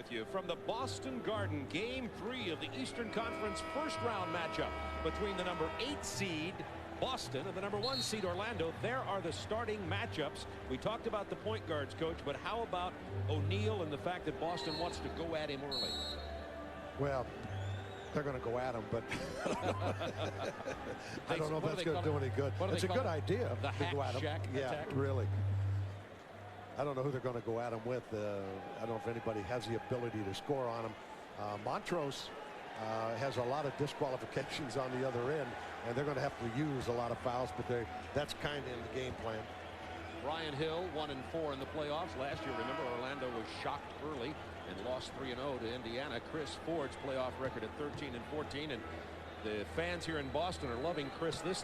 with you from the Boston Garden. Game 3 of the Eastern Conference first round matchup between the number 8 seed Boston and the number 1 seed Orlando. There are the starting matchups. We talked about the point guards, coach, but how about O'Neal and the fact that Boston wants to go at him early? Well, they're going to go at him, but I don't know if that's going to do any good. It's a good idea to go at him. Yeah, attack. Really. I don't know who they're going to go at him with. I don't know if anybody has the ability to score on him. Montrose has a lot of disqualifications on the other end, and they're going to have to use a lot of fouls, but that's kind of in the game plan. Brian Hill 1-4 in the playoffs. Last year, remember, Orlando was shocked early and lost 3-0 to Indiana. Chris Ford's playoff record at 13-14, and the fans here in Boston are loving Chris these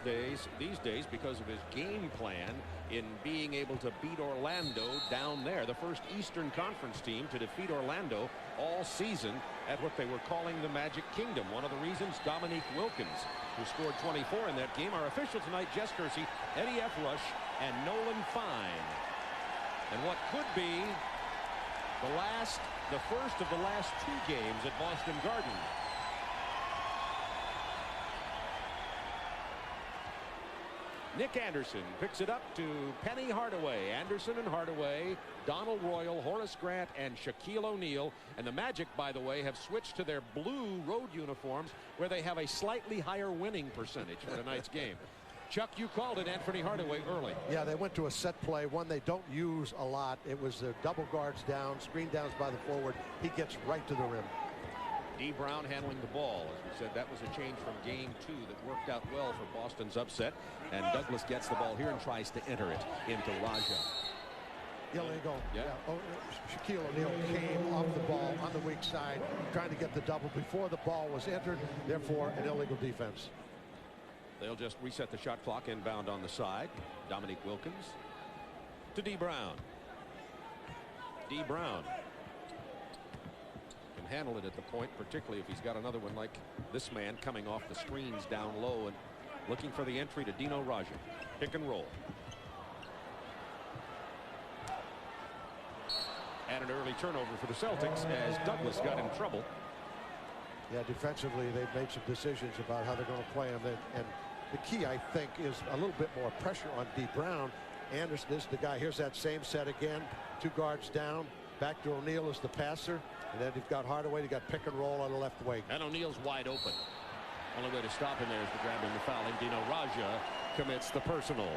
days because of his game plan in being able to beat Orlando down there. The first Eastern Conference team to defeat Orlando all season at what they were calling the Magic Kingdom. One of the reasons, Dominique Wilkins, who scored 24 in that game. Our official tonight, Jess Kersey, Eddie F. Rush, and Nolan Fine. And what could be the first of the last 2 games at Boston Garden. Nick Anderson picks it up to Penny Hardaway. Anderson and Hardaway, Donald Royal, Horace Grant, and Shaquille O'Neal. And the Magic, by the way, have switched to their blue road uniforms where they have a slightly higher winning percentage for tonight's game. Chuck, you called it Anthony Hardaway early. Yeah, they went to a set play, one they don't use a lot. It was double guards down, screen downs by the forward. He gets right to the rim. D. Brown handling the ball. As we said, that was a change from game 2 that worked out well for Boston's upset. And Douglas gets the ball here and tries to enter it into Raja. Illegal. Yeah. Oh, Shaquille O'Neal came off the ball on the weak side, trying to get the double before the ball was entered. Therefore, an illegal defense. They'll just reset the shot clock inbound on the side. Dominique Wilkins to D. Brown. D. Brown can handle it at the point, particularly if he's got another one like this man coming off the screens down low and looking for the entry to Dino Raja. Pick and roll. And an early turnover for the Celtics as Douglas got in trouble. Yeah, defensively, they've made some decisions about how they're going to play him. And the key, I think, is a little bit more pressure on D. Brown. Anderson is the guy. Here's that same set again. 2 guards down. Back to O'Neal as the passer. And then you've got Hardaway. You've got pick and roll on the left wing. And O'Neal's wide open. Only way to stop him there is to grab him to foul him. Dino Raja commits the personal.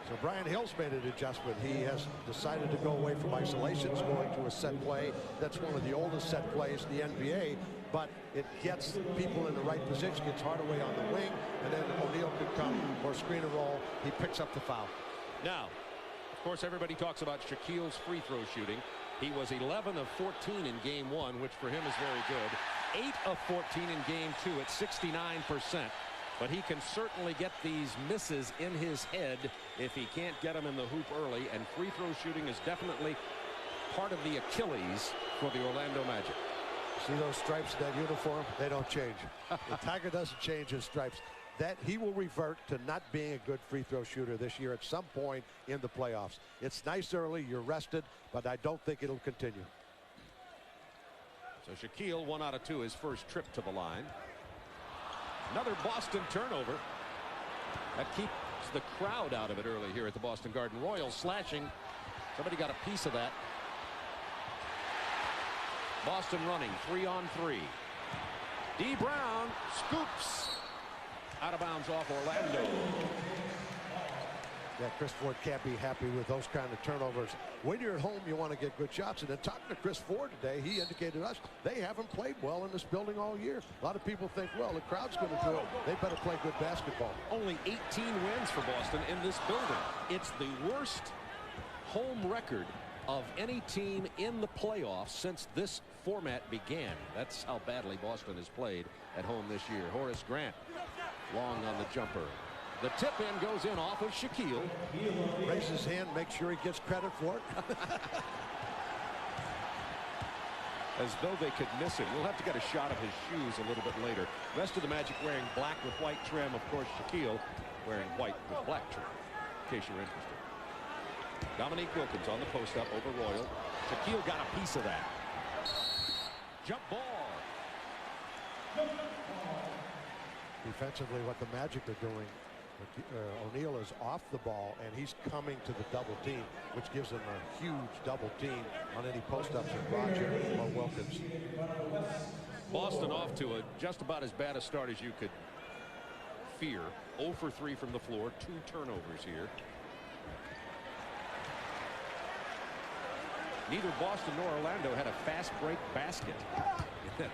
So Brian Hill's made an adjustment. He has decided to go away from isolations, going to a set play. That's one of the oldest set plays in the NBA, but it gets people in the right position, gets Hardaway on the wing, and then O'Neal could come or screen and roll. He picks up the foul. Now, of course, everybody talks about Shaquille's free throw shooting. He was 11 of 14 in game 1, which for him is very good. 8 of 14 in game 2 at 69%. But he can certainly get these misses in his head if he can't get them in the hoop early. And free throw shooting is definitely part of the Achilles for the Orlando Magic. See those stripes in that uniform? They don't change. The Tiger doesn't change his stripes. That he will revert to not being a good free throw shooter this year at some point in the playoffs. It's nice early, you're rested, but I don't think it'll continue. So Shaquille 1 out of 2 his first trip to the line. Another Boston turnover. That keeps the crowd out of it early here at the Boston Garden. Royal slashing. Somebody got a piece of that. Boston running 3-on-3. D. Brown scoops out of bounds off Orlando. Yeah, Chris Ford can't be happy with those kind of turnovers. When you're at home, you want to get good shots. And then talking to Chris Ford today, he indicated to us they haven't played well in this building all year. A lot of people think, well, the crowd's going to do it. They better play good basketball. Only 18 wins for Boston in this building. It's the worst home record of any team in the playoffs since this format began. That's how badly Boston has played at home this year. Horace Grant long on the jumper. The tip in goes in off of Shaquille. Raises his hand, make sure he gets credit for it. As though they could miss him. We'll have to get a shot of his shoes a little bit later. Rest of the Magic wearing black with white trim. Of course, Shaquille wearing white with black trim, in case you're interested. Dominique Wilkins on the post up over Royal. Shaquille got a piece of that. Jump ball. Defensively, what the Magic are doing, O'Neal is off the ball and he's coming to the double team, which gives them a huge double team on any post-ups of Roger or Wilkins. Boston off to just about as bad a start as you could fear. 0 for 3 from the floor, 2 turnovers here. Neither Boston nor Orlando had a fast break basket.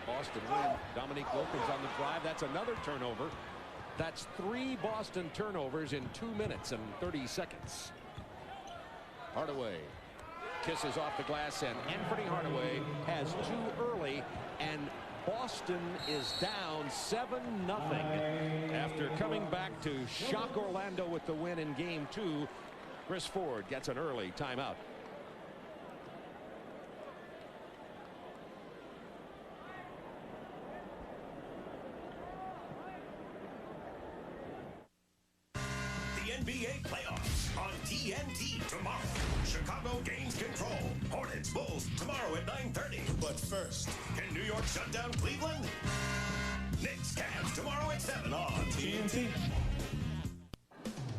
Boston win. Dominique Wilkins on the drive. That's another turnover. That's 3 Boston turnovers in 2 minutes and 30 seconds. Hardaway kisses off the glass, and Anthony Hardaway has 2 early, and Boston is down 7-0 after coming back to shock Orlando with the win in game 2. Chris Ford gets an early timeout. NBA playoffs on TNT tomorrow. Chicago gains control. Hornets Bulls tomorrow at 9:30. But first, can New York shut down Cleveland? Knicks Cavs tomorrow at 7 on TNT.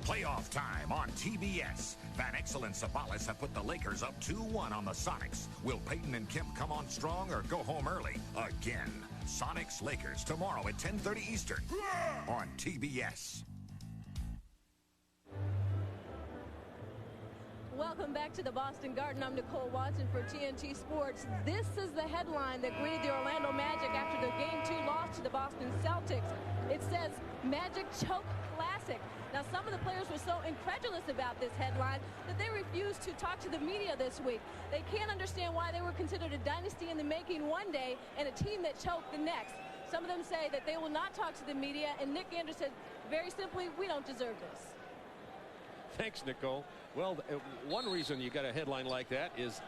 Playoff time on TBS. Van Exel and Sabalas have put the Lakers up 2-1 on the Sonics. Will Peyton and Kemp come on strong or go home early again? Sonics Lakers tomorrow at 10:30 Eastern on TBS. Welcome back to the Boston Garden. I'm Nicole Watson for TNT Sports. This is the headline that greeted the Orlando Magic after the Game 2 loss to the Boston Celtics. It says, Magic choke classic. Now, some of the players were so incredulous about this headline that they refused to talk to the media this week. They can't understand why they were considered a dynasty in the making one day and a team that choked the next. Some of them say that they will not talk to the media, and Nick Anderson said, very simply, we don't deserve this. Thanks, Nicole. Well, one reason you got a headline like that is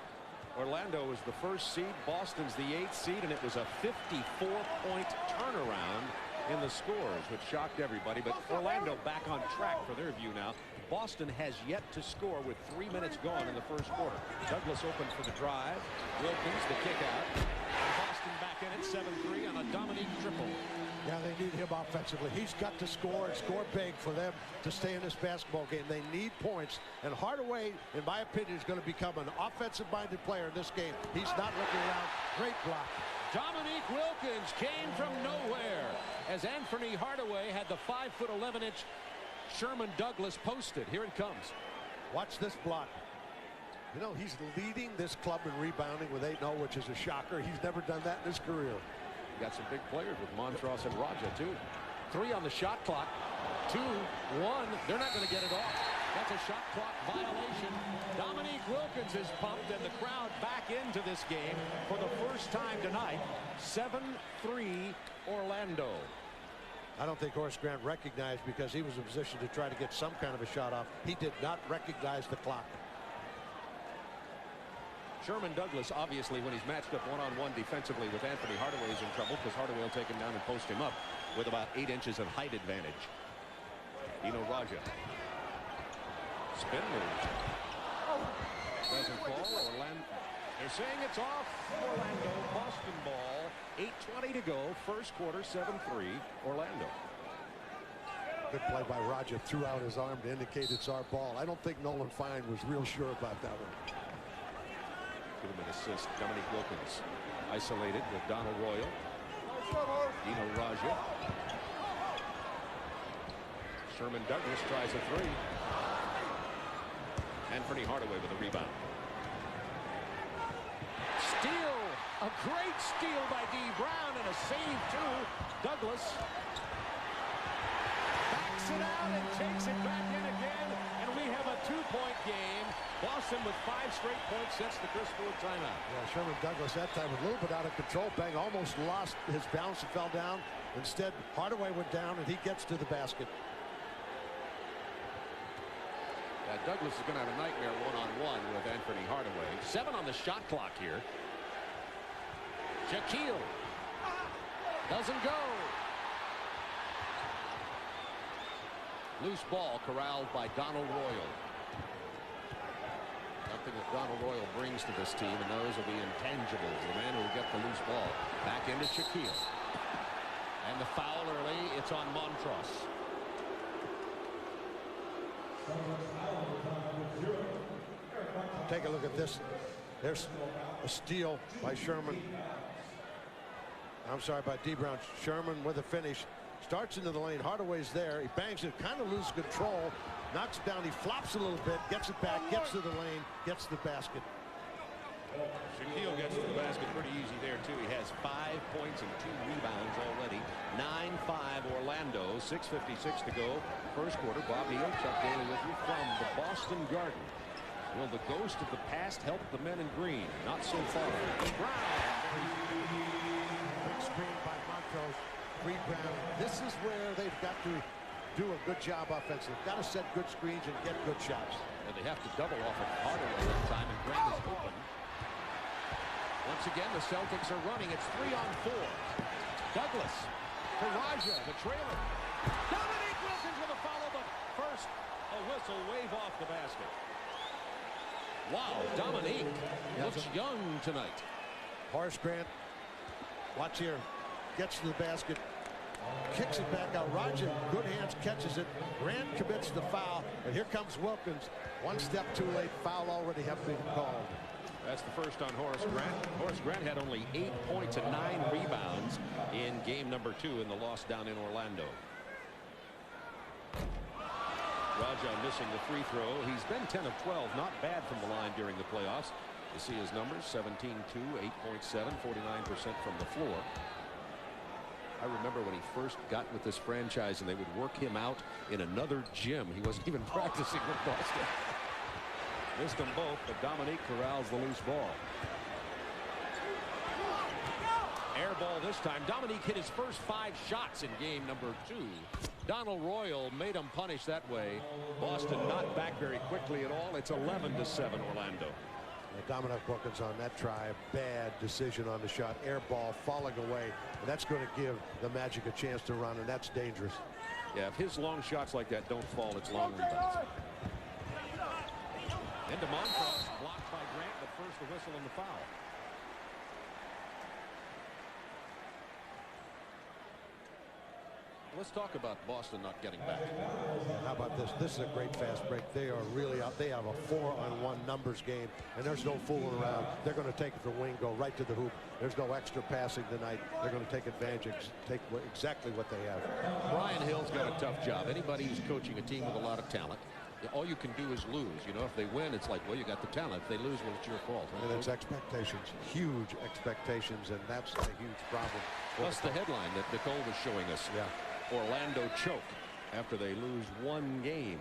Orlando was the first seed, Boston's the 8th seed, and it was a 54-point turnaround in the scores, which shocked everybody. But Orlando back on track for their view now. Boston has yet to score with 3 minutes gone in the first quarter. Douglas open for the drive. Wilkins the kick out. Boston back in at 7-3 on a Dominique triple. Yeah, they need him offensively. He's got to score and score big for them to stay in this basketball game. They need points. And Hardaway, in my opinion, is going to become an offensive-minded player in this game. He's not looking around. Great block. Dominique Wilkins came from nowhere as Anthony Hardaway had the 5'11" Sherman Douglas posted. Here it comes. Watch this block. You know, he's leading this club in rebounding with 8-0, which is a shocker. He's never done that in his career. Got some big players with Montross and Raja, too. 3 on the shot clock. 2, 1. They're not going to get it off. That's a shot clock violation. Dominique Wilkins is pumped, and the crowd back into this game for the first time tonight. 7-3 Orlando. I don't think Horace Grant recognized, because he was in position to try to get some kind of a shot off. He did not recognize the clock. Sherman Douglas, obviously, when he's matched up one-on-one defensively with Anthony Hardaway, is in trouble because Hardaway will take him down and post him up with about 8 inches of height advantage. Dino Raja. Spin move. Doesn't fall. Orlando. They're saying it's off. Orlando. Boston ball. 8:20 to go. First quarter. 7-3. Orlando. Good play by Raja. Threw out his arm to indicate it's our ball. I don't think Nolan Fine was real sure about that one. Give him an assist. Dominique Wilkins isolated with Donald Royal. Dino Raja. Sherman Douglas tries a 3. Anthony Hardaway with a rebound. Steal. A great steal by D. Brown and a save too. Douglas backs it out and takes it back in again. And we have a 2-point game. Boston with 5 straight points sets the Chris Ford timeout. Yeah, Sherman Douglas that time a little bit out of control. Bang almost lost his balance and fell down. Instead, Hardaway went down and he gets to the basket. Douglas is going to have a nightmare one-on-one with Anthony Hardaway. 7 on the shot clock here. Shaquille doesn't go. Loose ball corralled by Donald Royal. Something that Donald Royal brings to this team, and those will be intangibles. The man who will get the loose ball. Back into Shaquille. And the foul early. It's on Montross. Take a look at this. There's a steal by Sherman. I'm sorry, by D. Brown. Sherman with a finish. Starts into the lane. Hardaway's there. He bangs it. Kind of loses control. Knocks it down. He flops a little bit. Gets it back. Gets to the lane. Gets the basket. Shaquille gets to the basket pretty easy there, too. He has 5 points and 2 rebounds already. 9-5 Orlando. 6:56 to go. First quarter. Bob Neal, Chuck Daly with you from the Boston Garden. Will the ghost of the past help the men in green? Not so far. Brown. Big screen by Montrose. Free Brown. This is where they've got to do a good job offensively. Got to set good screens and get good shots. And they have to double off of Hardaway that time, and Grant is open. Once again, the Celtics are running. It's 3-on-4. Douglas to Raja, the trailer. Dominique Wilkins with a follow, but first a whistle wave off the basket. Wow, Dominique looks young tonight. Horace Grant, watch here, gets to the basket, kicks it back out. Raja, good hands, catches it. Grant commits the foul, and here comes Wilkins. One step too late. Foul already have been called. That's the first on Horace Grant. Horace Grant had only 8 points and 9 rebounds in game number 2 in the loss down in Orlando. Raja missing the free throw. He's been 10 of 12. Not bad from the line during the playoffs. You see his numbers: 17-2, 8.7, 49% from the floor. I remember when he first got with this franchise and they would work him out in another gym. He wasn't even practicing with Boston. Missed them both, but Dominique corrals the loose ball. Air ball this time. Dominique hit his first 5 shots in game number 2. Donald Royal made him punish that way. Boston not back very quickly at all. It's 11-7 Orlando. Dominique Wilkins on that try. Bad decision on the shot. Air ball falling away. And that's going to give the Magic a chance to run, and that's dangerous. Yeah, if his long shots like that don't fall, it's long rebounds. Into Montross, blocked by Grant, but first the whistle and the foul. Let's talk about Boston not getting back. How about this? This is a great fast break. They are really out. They have a 4-on-1 numbers game, and there's no fooling around. They're going to take it to the wing, go right to the hoop. There's no extra passing tonight. They're going to take advantage, take exactly what they have. Brian Hill's got a tough job. Anybody who's coaching a team with a lot of talent, all you can do is lose. You know, if they win, it's like, well, you got the talent. If they lose, well, it's your fault. Right? And it's expectations, huge expectations, and that's a huge problem. Plus the headline that Nicole was showing us. Yeah. Orlando choke after they lose 1 game.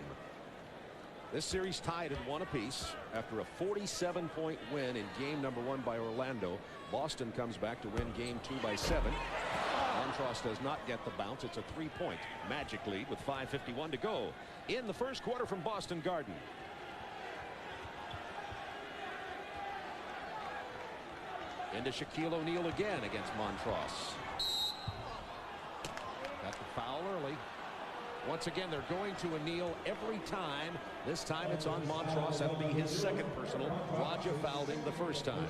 This series tied at 1 apiece after a 47-point win in game number 1 by Orlando. Boston comes back to win game 2 by 7. Montross does not get the bounce. It's a 3-point Magic lead with 5:51 to go in the first quarter from Boston Garden. Into Shaquille O'Neal again against Montross. Got the foul early. Once again, they're going to O'Neal every time. This time it's on Montross. That'll be his second personal. Raja fouled him the first time.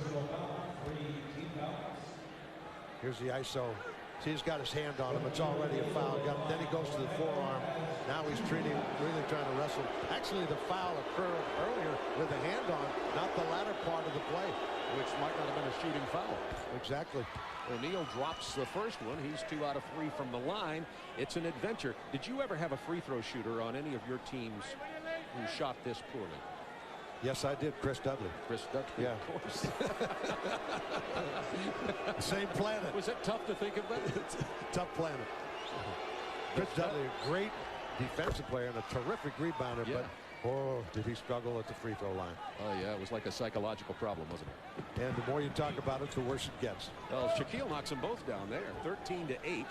Here's the ISO. See, he's got his hand on him. It's already a foul. Then he goes to the forearm. Now he's really trying to wrestle. Actually, the foul occurred earlier with the hand on, not the latter part of the play. Which might not have been a shooting foul. Exactly. O'Neal drops the first one. He's 2 out of 3 from the line. It's an adventure. Did you ever have a free throw shooter on any of your teams who shot this poorly? Yes, I did. Chris Dudley. Chris Dudley, yeah. Of course. Same planet. Was it tough to think of that? Tough planet. Chris Dudley, a great defensive player and a terrific rebounder, yeah. But oh, did he struggle at the free throw line. Oh, yeah, it was like a psychological problem, wasn't it? And the more you talk about it, the worse it gets. Well, Shaquille knocks them both down there. 13-8.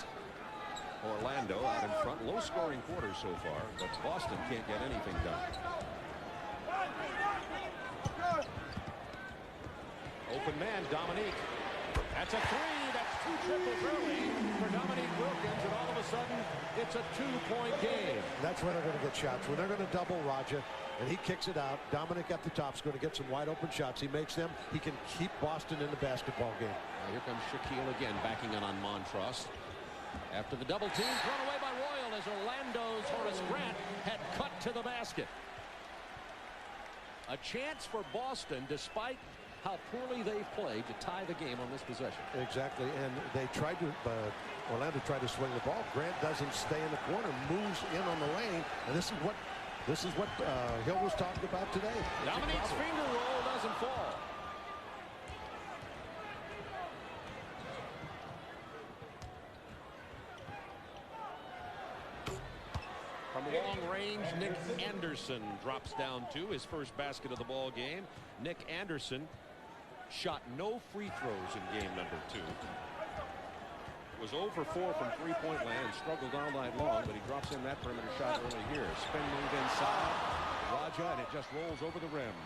Orlando out in front. Low-scoring quarter so far, but Boston can't get anything done. Open man, Dominique. That's a 3. That's 2 triples early for Dominique Wilkins, and all of a sudden, it's a 2-point game. That's when they're going to get shots. When they're going to double Raja, and he kicks it out. Dominic at the top is going to get some wide open shots. He makes them. He can keep Boston in the basketball game. Now here comes Shaquille again, backing in on Montross. After the double team, thrown away by Royal as Orlando's Horace Grant had cut to the basket. A chance for Boston, despite how poorly they've played, to tie the game on this possession. Exactly, and they tried to, Orlando tried to swing the ball. Grant doesn't stay in the corner, moves in on the lane, and this is what Hill was talking about today. Dominique's finger roll doesn't fall. From long range, Nick Anderson drops down two, his first basket of the ball game. Nick Anderson shot no free throws in game number 2. Was 0 for 4 from three-point land, struggled all night long, but he drops in that perimeter shot early here. Spin move inside, Raja, and it just rolls over the rims.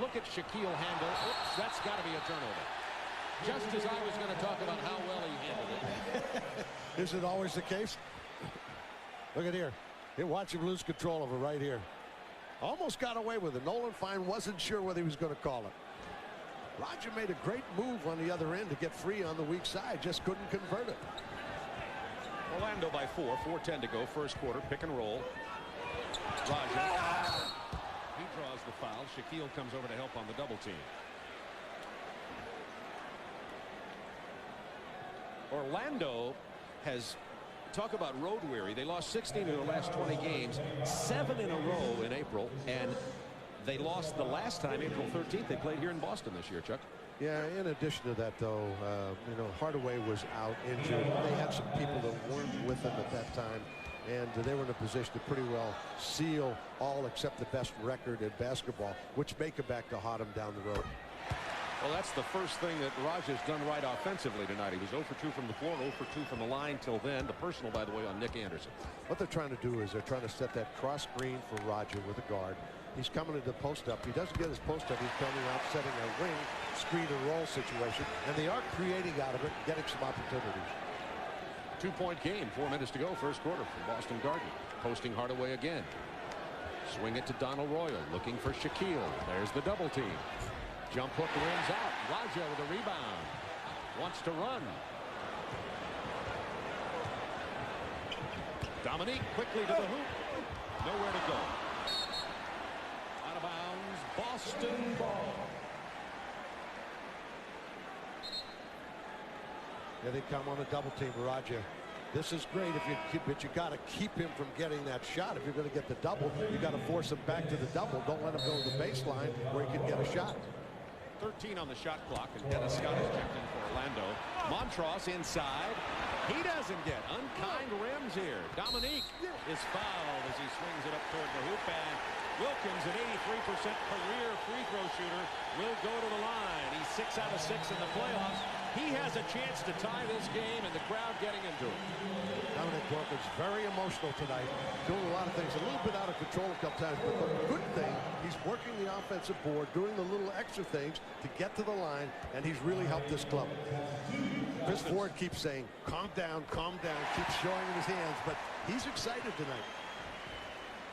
Look at Shaquille handle. Oops, that's got to be a turnover. Just as I was going to talk about how well he handled it. Is it always the case? Look at here. Here, watch him lose control of it right here. Almost got away with it. Nolan Fine wasn't sure whether he was going to call it. Roger made a great move on the other end to get free on the weak side. Just couldn't convert it. Orlando by 4. 4:10 to go. First quarter. Pick and roll. Raja. He draws the foul. Shaquille comes over to help on the double team. Orlando has, talk about road weary. They lost 16 in their last 20 games, 7 in a row in April, and they lost the last time, April 13th. They played here in Boston this year, Chuck. Yeah, in addition to that, though, you know, Hardaway was out injured. They had some people that weren't with them at that time, and they were in a position to pretty well seal all except the best record in basketball, which may come back to haunt them down the road. Well, that's the first thing that Raja's done right offensively tonight. He was 0 for 2 from the floor, 0 for 2 from the line till then. The personal, by the way, on Nick Anderson. What they're trying to do is they're trying to set that cross screen for Raja with a guard. He's coming to the post up. He doesn't get his post up. He's coming out setting a wing screen and roll situation, and they are creating out of it, getting some opportunities. 2-point game, 4 minutes to go, first quarter from Boston Garden. Posting Hardaway again. Swing it to Donald Royal, looking for Shaquille. There's the double team. Jump hook rims out. Raja with a rebound. Wants to run. Dominique quickly to the hoop. Nowhere to go. Out of bounds. Boston ball. Yeah, they come on a double team, Raja. This is great but you got to keep him from getting that shot. If you're going to get the double, you got to force him back to the double. Don't let him go to the baseline where he can get a shot. 13 on the shot clock, and Dennis Scott is checked in for Orlando. Montross inside. He doesn't get unkind rims here. Dominique is fouled as he swings it up toward the hoop, and Wilkins, an 83% career free throw shooter, will go to the line. He's 6 out of 6 in the playoffs. He has a chance to tie this game, and the crowd getting into it. Dominic Wilkins very emotional tonight, doing a lot of things, a little bit out of control a couple times, but the good thing, he's working the offensive board, doing the little extra things to get to the line, and he's really helped this club. Chris Ford keeps saying, calm down, keeps showing in his hands, but he's excited tonight.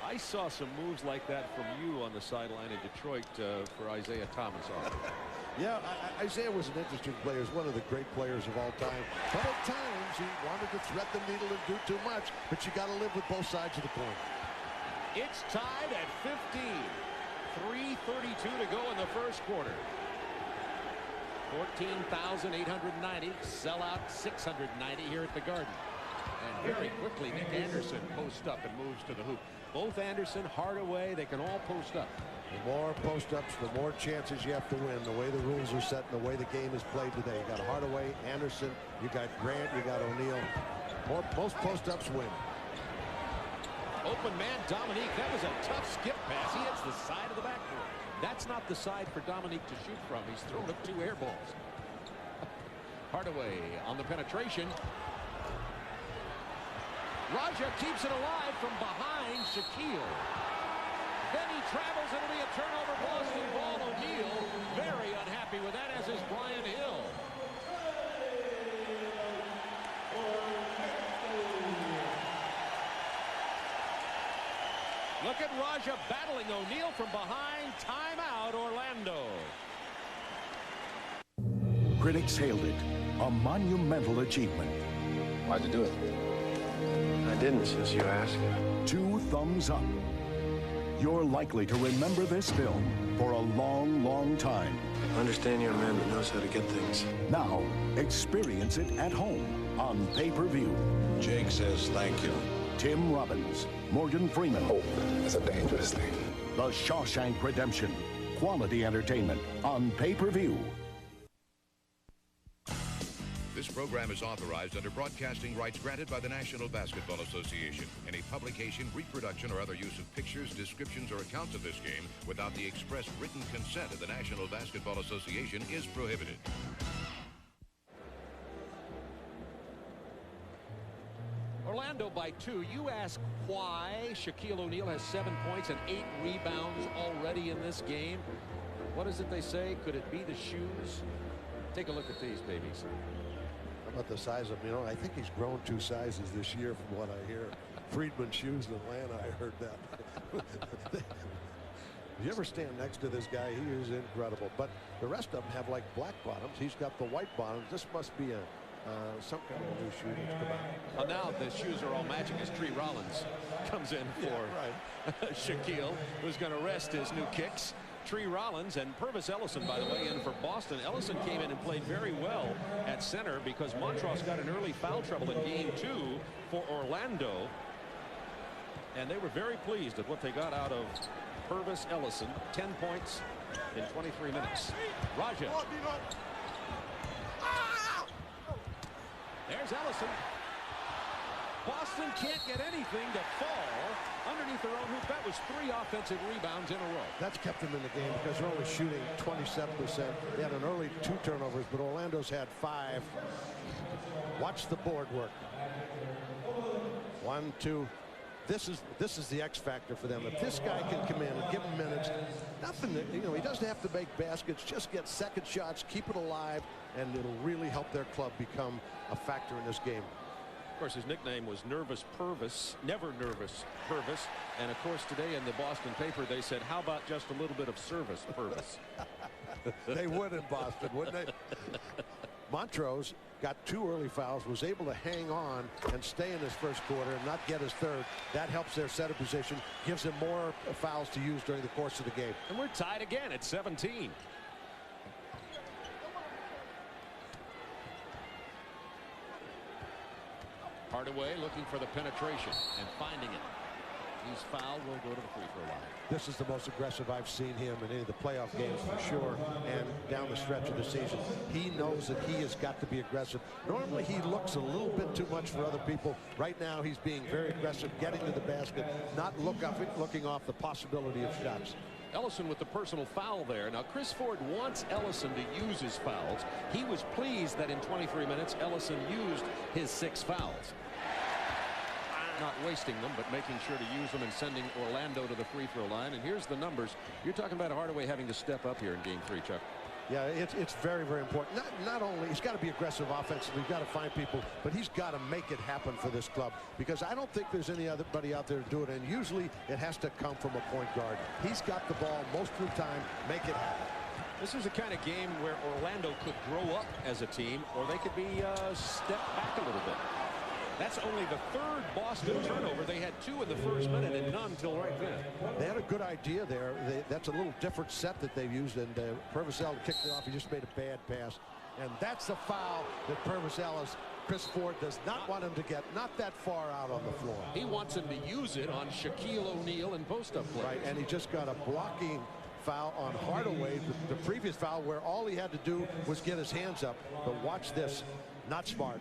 I saw some moves like that from you on the sideline in Detroit for Isaiah Thomas. Yeah, Isaiah was an interesting player. He's one of the great players of all time. But at times, he wanted to thread the needle and do too much. But you got to live with both sides of the coin. It's tied at 15. 3:32 to go in the first quarter. 14,890. Sell out 690 here at the Garden. And very quickly, Nick Anderson posts up and moves to the hoop. Both Anderson, Hardaway, they can all post up. The more post-ups, the more chances you have to win. The way the rules are set and the way the game is played today. You got Hardaway, Anderson, you got Grant, you got O'Neal. Most post-ups win. Open man, Dominique. That was a tough skip pass. He hits the side of the backboard. That's not the side for Dominique to shoot from. He's thrown up 2 air balls. Hardaway on the penetration. Raja keeps it alive from behind Shaquille. Then he travels. It'll be a turnover. Boston ball. O'Neal very unhappy with that, as is Brian Hill. Look Look at Raja battling O'Neal from behind. Timeout, Orlando. Critics hailed it a monumental achievement. Why'd you do it? I didn't, since you asked. 2 thumbs up. You're likely to remember this film for a long, long time. I understand you're a man that knows how to get things. Now, experience it at home on pay-per-view. Jake says thank you. Tim Robbins, Morgan Freeman. Hope is a dangerous thing. The Shawshank Redemption. Quality entertainment on pay-per-view. This program is authorized under broadcasting rights granted by the National Basketball Association. Any publication, reproduction, or other use of pictures, descriptions, or accounts of this game without the express written consent of the National Basketball Association is prohibited. Orlando by 2. You ask why Shaquille O'Neal has 7 points and 8 rebounds already in this game. What is it they say? Could it be the shoes? Take a look at these babies. How about the size of him? You know, I think he's grown 2 sizes this year from what I hear. Friedman shoes in Atlanta, I heard that. If you ever stand next to this guy, he is incredible. But the rest of them have like black bottoms. He's got the white bottoms. This must be some kind of new shoe that's come out. Well, now the shoes are all matching as Tree Rollins comes in for Shaquille, who's going to rest his new kicks. Tree Rollins and Purvis Ellison, by the way, in for Boston. Ellison came in and played very well at center because Montross got an early foul trouble in game 2 for Orlando. And they were very pleased at what they got out of Purvis Ellison. 10 points in 23 minutes. Raja. There's Ellison. Boston can't get anything to fall underneath their own hoop. That was 3 offensive rebounds in a row. That's kept them in the game because they're only shooting 27%. They had an early 2 turnovers, but Orlando's had 5. Watch the board work. 1, 2. This is the X factor for them. If this guy can come in and give him minutes, nothing that, you know, he doesn't have to make baskets, just get second shots, keep it alive, and it'll really help their club become a factor in this game. Of course, his nickname was Nervous Purvis, Never Nervous Purvis. And of course, today in the Boston paper, they said, how about just a little bit of service, Purvis? They would in Boston, wouldn't they? Montrose got 2 early fouls, was able to hang on and stay in his first quarter and not get his third. That helps their center position, gives them more fouls to use during the course of the game. And we're tied again at 17. Hardaway looking for the penetration and finding it. He's fouled, will go to the free throw line. This is the most aggressive I've seen him in any of the playoff games for sure, and down the stretch of the season. He knows that he has got to be aggressive. Normally he looks a little bit too much for other people. Right now he's being very aggressive, getting to the basket, not looking off the possibility of shots. Ellison with the personal foul there. Now Chris Ford wants Ellison to use his fouls. He was pleased that in 23 minutes Ellison used his 6 fouls. Not wasting them, but making sure to use them and sending Orlando to the free throw line. And here's the numbers. You're talking about Hardaway having to step up here in game 3, Chuck. Yeah, it's very, very important. Not only he's got to be aggressive offensively, he's got to find people, but he's got to make it happen for this club, because I don't think there's anybody out there to do it, and usually it has to come from a point guard. He's got the ball most of the time. Make it happen. This is the kind of game where Orlando could grow up as a team, or they could be step back a little bit. That's only the 3rd Boston turnover. They had 2 in the first minute and none till right then. They had a good idea there. That's a little different set that they've used, and Purvis Ellis kicked it off. He just made a bad pass. And that's the foul that Purvis Ellis, Chris Ford, does not want him to get. Not that far out on the floor. He wants him to use it on Shaquille O'Neal and post-up play. Right, and he just got a blocking foul on Hardaway, the previous foul, where all he had to do was get his hands up. But watch this. Not smart.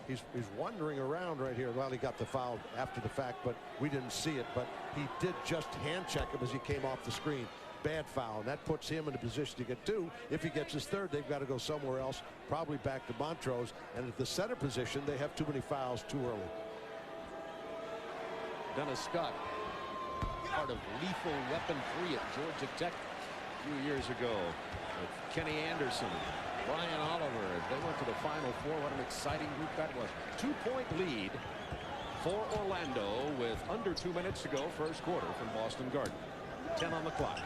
He's wandering around right here. Well, he got the foul after the fact, but we didn't see it. But he did just hand check him as he came off the screen. Bad foul, and that puts him in a position to get 2. If he gets his 3rd, they've got to go somewhere else, probably back to Montrose. And at the center position, they have too many fouls too early. Dennis Scott, part of Lethal Weapon 3 at Georgia Tech a few years ago with Kenny Anderson, Brian Oliver. They went to the Final Four. What an exciting group that was. 2-point lead for Orlando with under 2 minutes to go, first quarter from Boston Garden. 10 on the clock.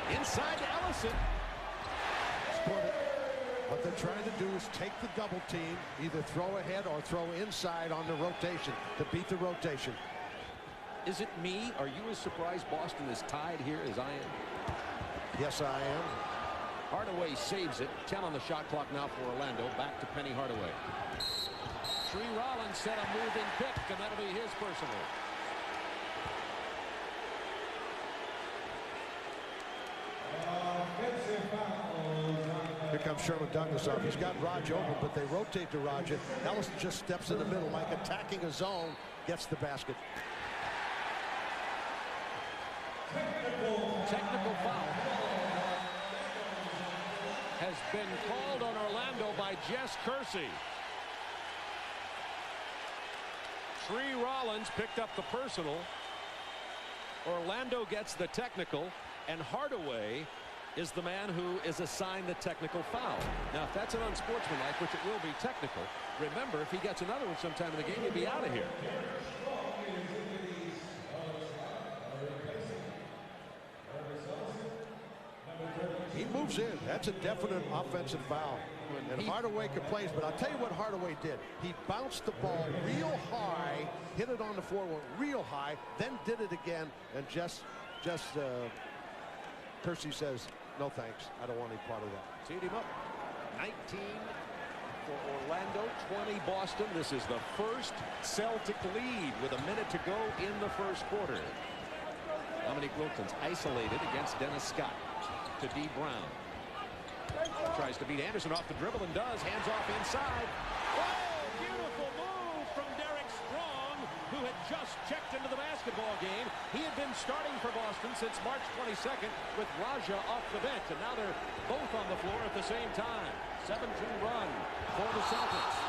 Inside to Ellison. What they're trying to do is take the double team, either throw ahead or throw inside on the rotation to beat the rotation. Is it me? Are you as surprised Boston is tied here as I am? Yes, I am. Hardaway saves it. 10 on the shot clock now for Orlando. Back to Penny Hardaway. Shree Rollins set a moving pick, and that'll be his personal. Here comes Sherman Douglas up. He's got Raj open, but they rotate to Raj. Ellison just steps in the middle like attacking a zone, gets the basket. Technical foul has been called on Orlando by Jess Kersey. Shree Rollins picked up the personal. Orlando gets the technical, and Hardaway is the man who is assigned the technical foul. Now, if that's an unsportsmanlike, which it will be technical, remember, if he gets another one sometime in the game, he'll be out of here. He moves in. That's a definite offensive foul. And Hardaway complains, but I'll tell you what Hardaway did. He bounced the ball real high, hit it on the floor, went real high, then did it again, and just Kersey says, no thanks. I don't want any part of that. Teed him up. 19 for Orlando, 20 Boston. This is the first Celtic lead with a minute to go in the first quarter. Dominique Wilkins isolated against Dennis Scott to D. Brown. Tries to beat Anderson off the dribble and does. Hands off inside. Oh, beautiful move from Derek Strong, who had just checked into the basketball game. He had been starting for Boston since March 22nd with Raja off the bench, and now they're both on the floor at the same time. 7-2 run for the Celtics.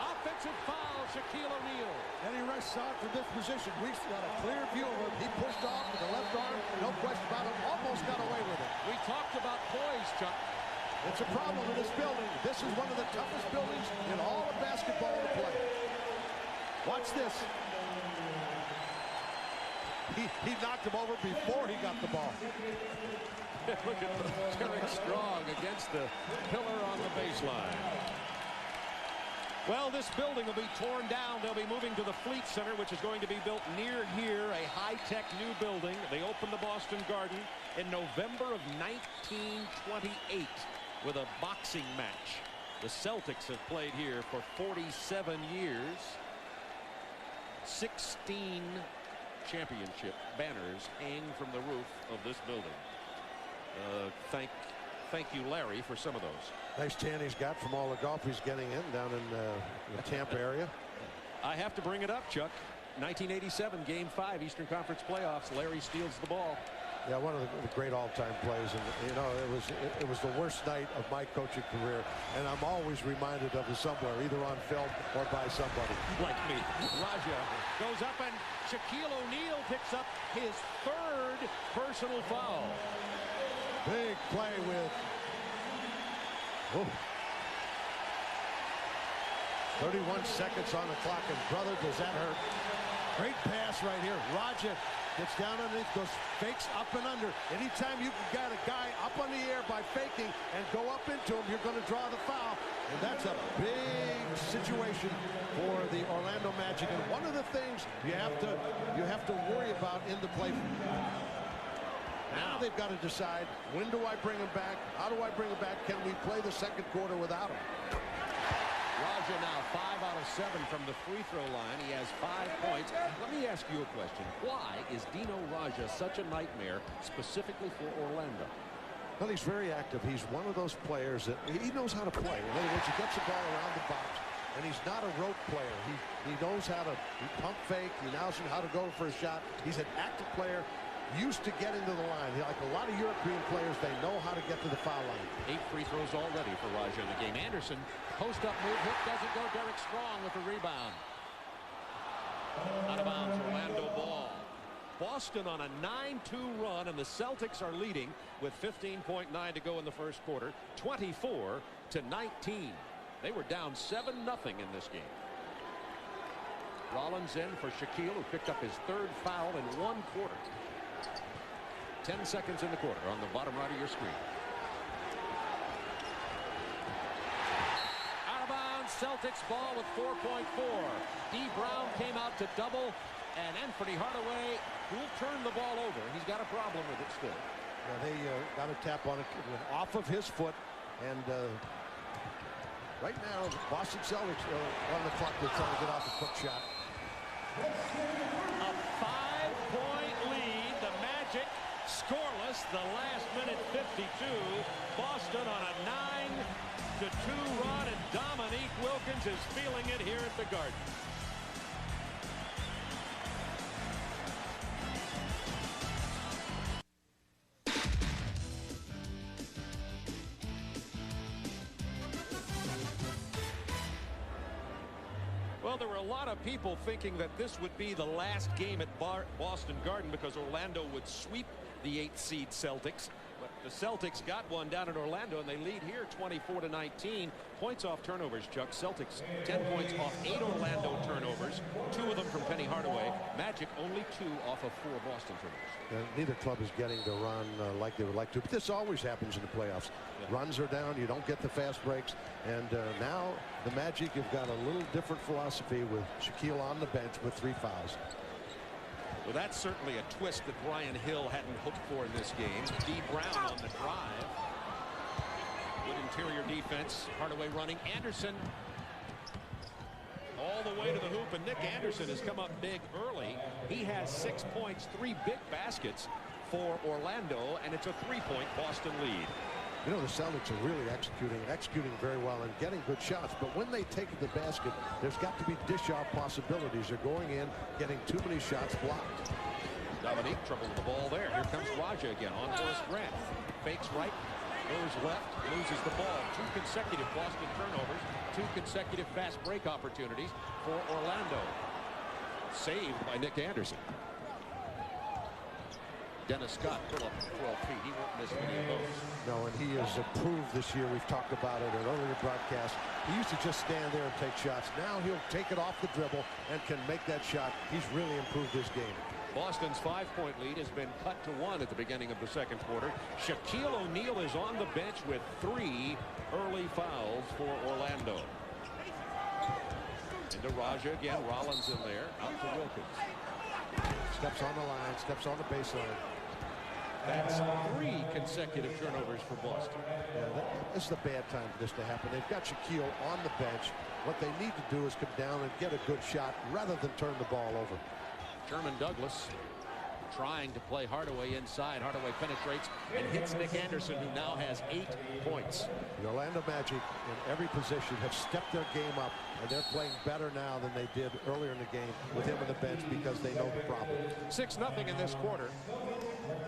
Offensive foul, Shaquille O'Neal. And he rushed out for this position. We've got a clear view of him. He pushed off with the left arm. No question about it. Almost got away with it. We talked about poise, Chuck. It's a problem in this building. This is one of the toughest buildings in all of basketball to play. Watch this. He knocked him over before he got the ball. Look at Derek Strong against the pillar on the baseline. Well, this building will be torn down. They'll be moving to the Fleet Center, which is going to be built near here, a high-tech new building. They opened the Boston Garden in November of 1928 with a boxing match. The Celtics have played here for 47 years. 16 championship banners hang from the roof of this building. Thank you, Larry, for some of those. Nice tan he's got from all the golf he's getting in down in the Tampa area. I have to bring it up, Chuck. 1987, Game 5, Eastern Conference playoffs. Larry steals the ball. Yeah, one of the great all-time plays, and you know it was the worst night of my coaching career, and I'm always reminded of it somewhere, either on film or by somebody like me. Raja goes up, and Shaquille O'Neal picks up his third personal foul. Big play with 31 seconds on the clock, and brother, does that hurt. Great pass right here. Raja gets down underneath, goes fakes up and under. Anytime you can get a guy up on the air by faking and go up into him, you're going to draw the foul. And that's a big situation for the Orlando Magic. And one of the things you have to worry about in the play. Now they've got to decide, when do I bring him back? How do I bring him back? Can we play the second quarter without him? Raja now 5 out of 7 from the free throw line. He has 5 points. Let me ask you a question. Why is Dino Raja such a nightmare specifically for Orlando? Well, he's very active. He's one of those players that he knows how to play. In other words, he gets the ball around the box, and he's not a rote player. He knows how to pump fake. He knows how to go for a shot. He's an active player, used to getting to the line. Like a lot of European players, they know how to get to the foul line. 8 free throws already for Raja in the game. Anderson, post-up move, hook doesn't go. Derek Strong with the rebound. Out of bounds, Orlando ball. Boston on a 9-2 run, and the Celtics are leading with 15.9 to go in the first quarter, 24-19. They were down 7-0 in this game. Rollins in for Shaquille, who picked up his 3rd foul in 1 quarter. 10 seconds in the quarter on the bottom right of your screen. Out of bounds, Celtics ball with 4.4. D. Brown came out to double, and Anthony Hardaway will turn the ball over. He's got a problem with it still. Yeah, they got a tap on it off of his foot, and right now Boston Celtics are on the clock. They're trying to get off a quick shot. A 5-point lead. The Magic scoreless. The last minute 52. Boston on a 9-2 run, and Dominique Wilkins is feeling it here at the Garden. Well, there were a lot of people thinking that this would be the last game at Boston Garden because Orlando would sweep the 8th seed Celtics. But the Celtics got one down in Orlando, and they lead here 24-19. Points off turnovers, Chuck. Celtics 10 points off 8 Orlando turnovers, 2 of them from Penny Hardaway. Magic only 2 off of 4 Boston turnovers. Neither club is getting to run like they would like to, but this always happens in the playoffs. Yeah. Runs are down, you don't get the fast breaks, and now the Magic have got a little different philosophy with Shaquille on the bench with 3 fouls. Well, that's certainly a twist that Brian Hill hadn't hoped for in this game. D. Brown on the drive. Good interior defense. Hardaway running. Anderson all the way to the hoop, and Nick Anderson has come up big early. He has 6 points, 3 big baskets for Orlando, and it's a 3-point Boston lead. You know, the Celtics are really executing very well and getting good shots. But when they take the basket, there's got to be dish-off possibilities. They're going in, getting too many shots blocked. Dominique trouble with the ball there. Here comes Raja again on Horace Grant. Fakes right, goes left, loses the ball. 2 consecutive Boston turnovers, 2 consecutive fast break opportunities for Orlando. Saved by Nick Anderson. Dennis Scott pull up 12 feet. He won't miss many of those. No, and he has improved this year. We've talked about it in earlier broadcasts. He used to just stand there and take shots. Now he'll take it off the dribble and can make that shot. He's really improved his game. Boston's 5-point lead has been cut to 1 at the beginning of the second quarter. Shaquille O'Neal is on the bench with 3 early fouls for Orlando. Into Raja again. Rollins in there. Out to Wilkins. Steps on the line. Steps on the baseline. That's 3 consecutive turnovers for Boston. Yeah, this is a bad time for this to happen. They've got Shaquille on the bench. What they need to do is come down and get a good shot rather than turn the ball over. Sherman Douglas trying to play Hardaway inside. Hardaway penetrates and hits Nick Anderson, who now has 8 points. The Orlando Magic in every position have stepped their game up, and they're playing better now than they did earlier in the game with him on the bench because they know the problem. 6-0 in this quarter.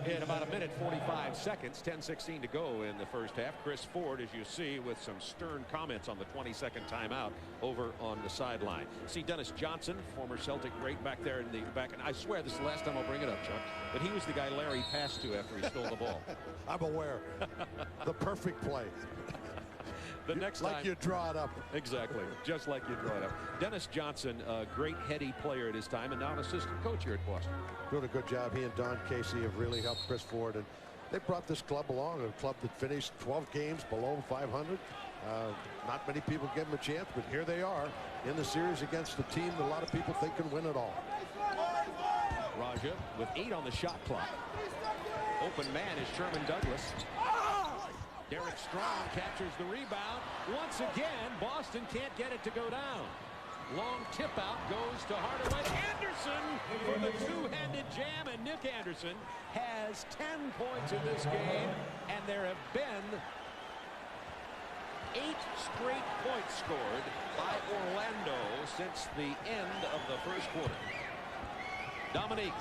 In about 1:45 seconds, 10:16 to go in the first half. Chris Ford, as you see, with some stern comments on the 22nd timeout over on the sideline. See Dennis Johnson, former Celtic great, back there in the back. And I swear this is the last time I'll bring it up, Chuck, but he was the guy Larry passed to after he stole the ball. I'm aware. The perfect play. The next time, like you draw it up. Exactly, just like you draw it up. Dennis Johnson, a great heady player at his time, and now an assistant coach here at Boston. Doing a good job. He and Don Casey have really helped Chris Ford, and they brought this club along, a club that finished 12 games below 500. Not many people gave them a chance, but here they are in the series against a team that a lot of people think can win it all. Raja with 8 on the shot clock. Open man is Sherman Douglas. Derek Strong captures the rebound. Once again, Boston can't get it to go down. Long tip out goes to Hardaway. Anderson for the 2-handed jam, and Nick Anderson has 10 points in this game, and there have been 8 straight points scored by Orlando since the end of the first quarter. Dominique,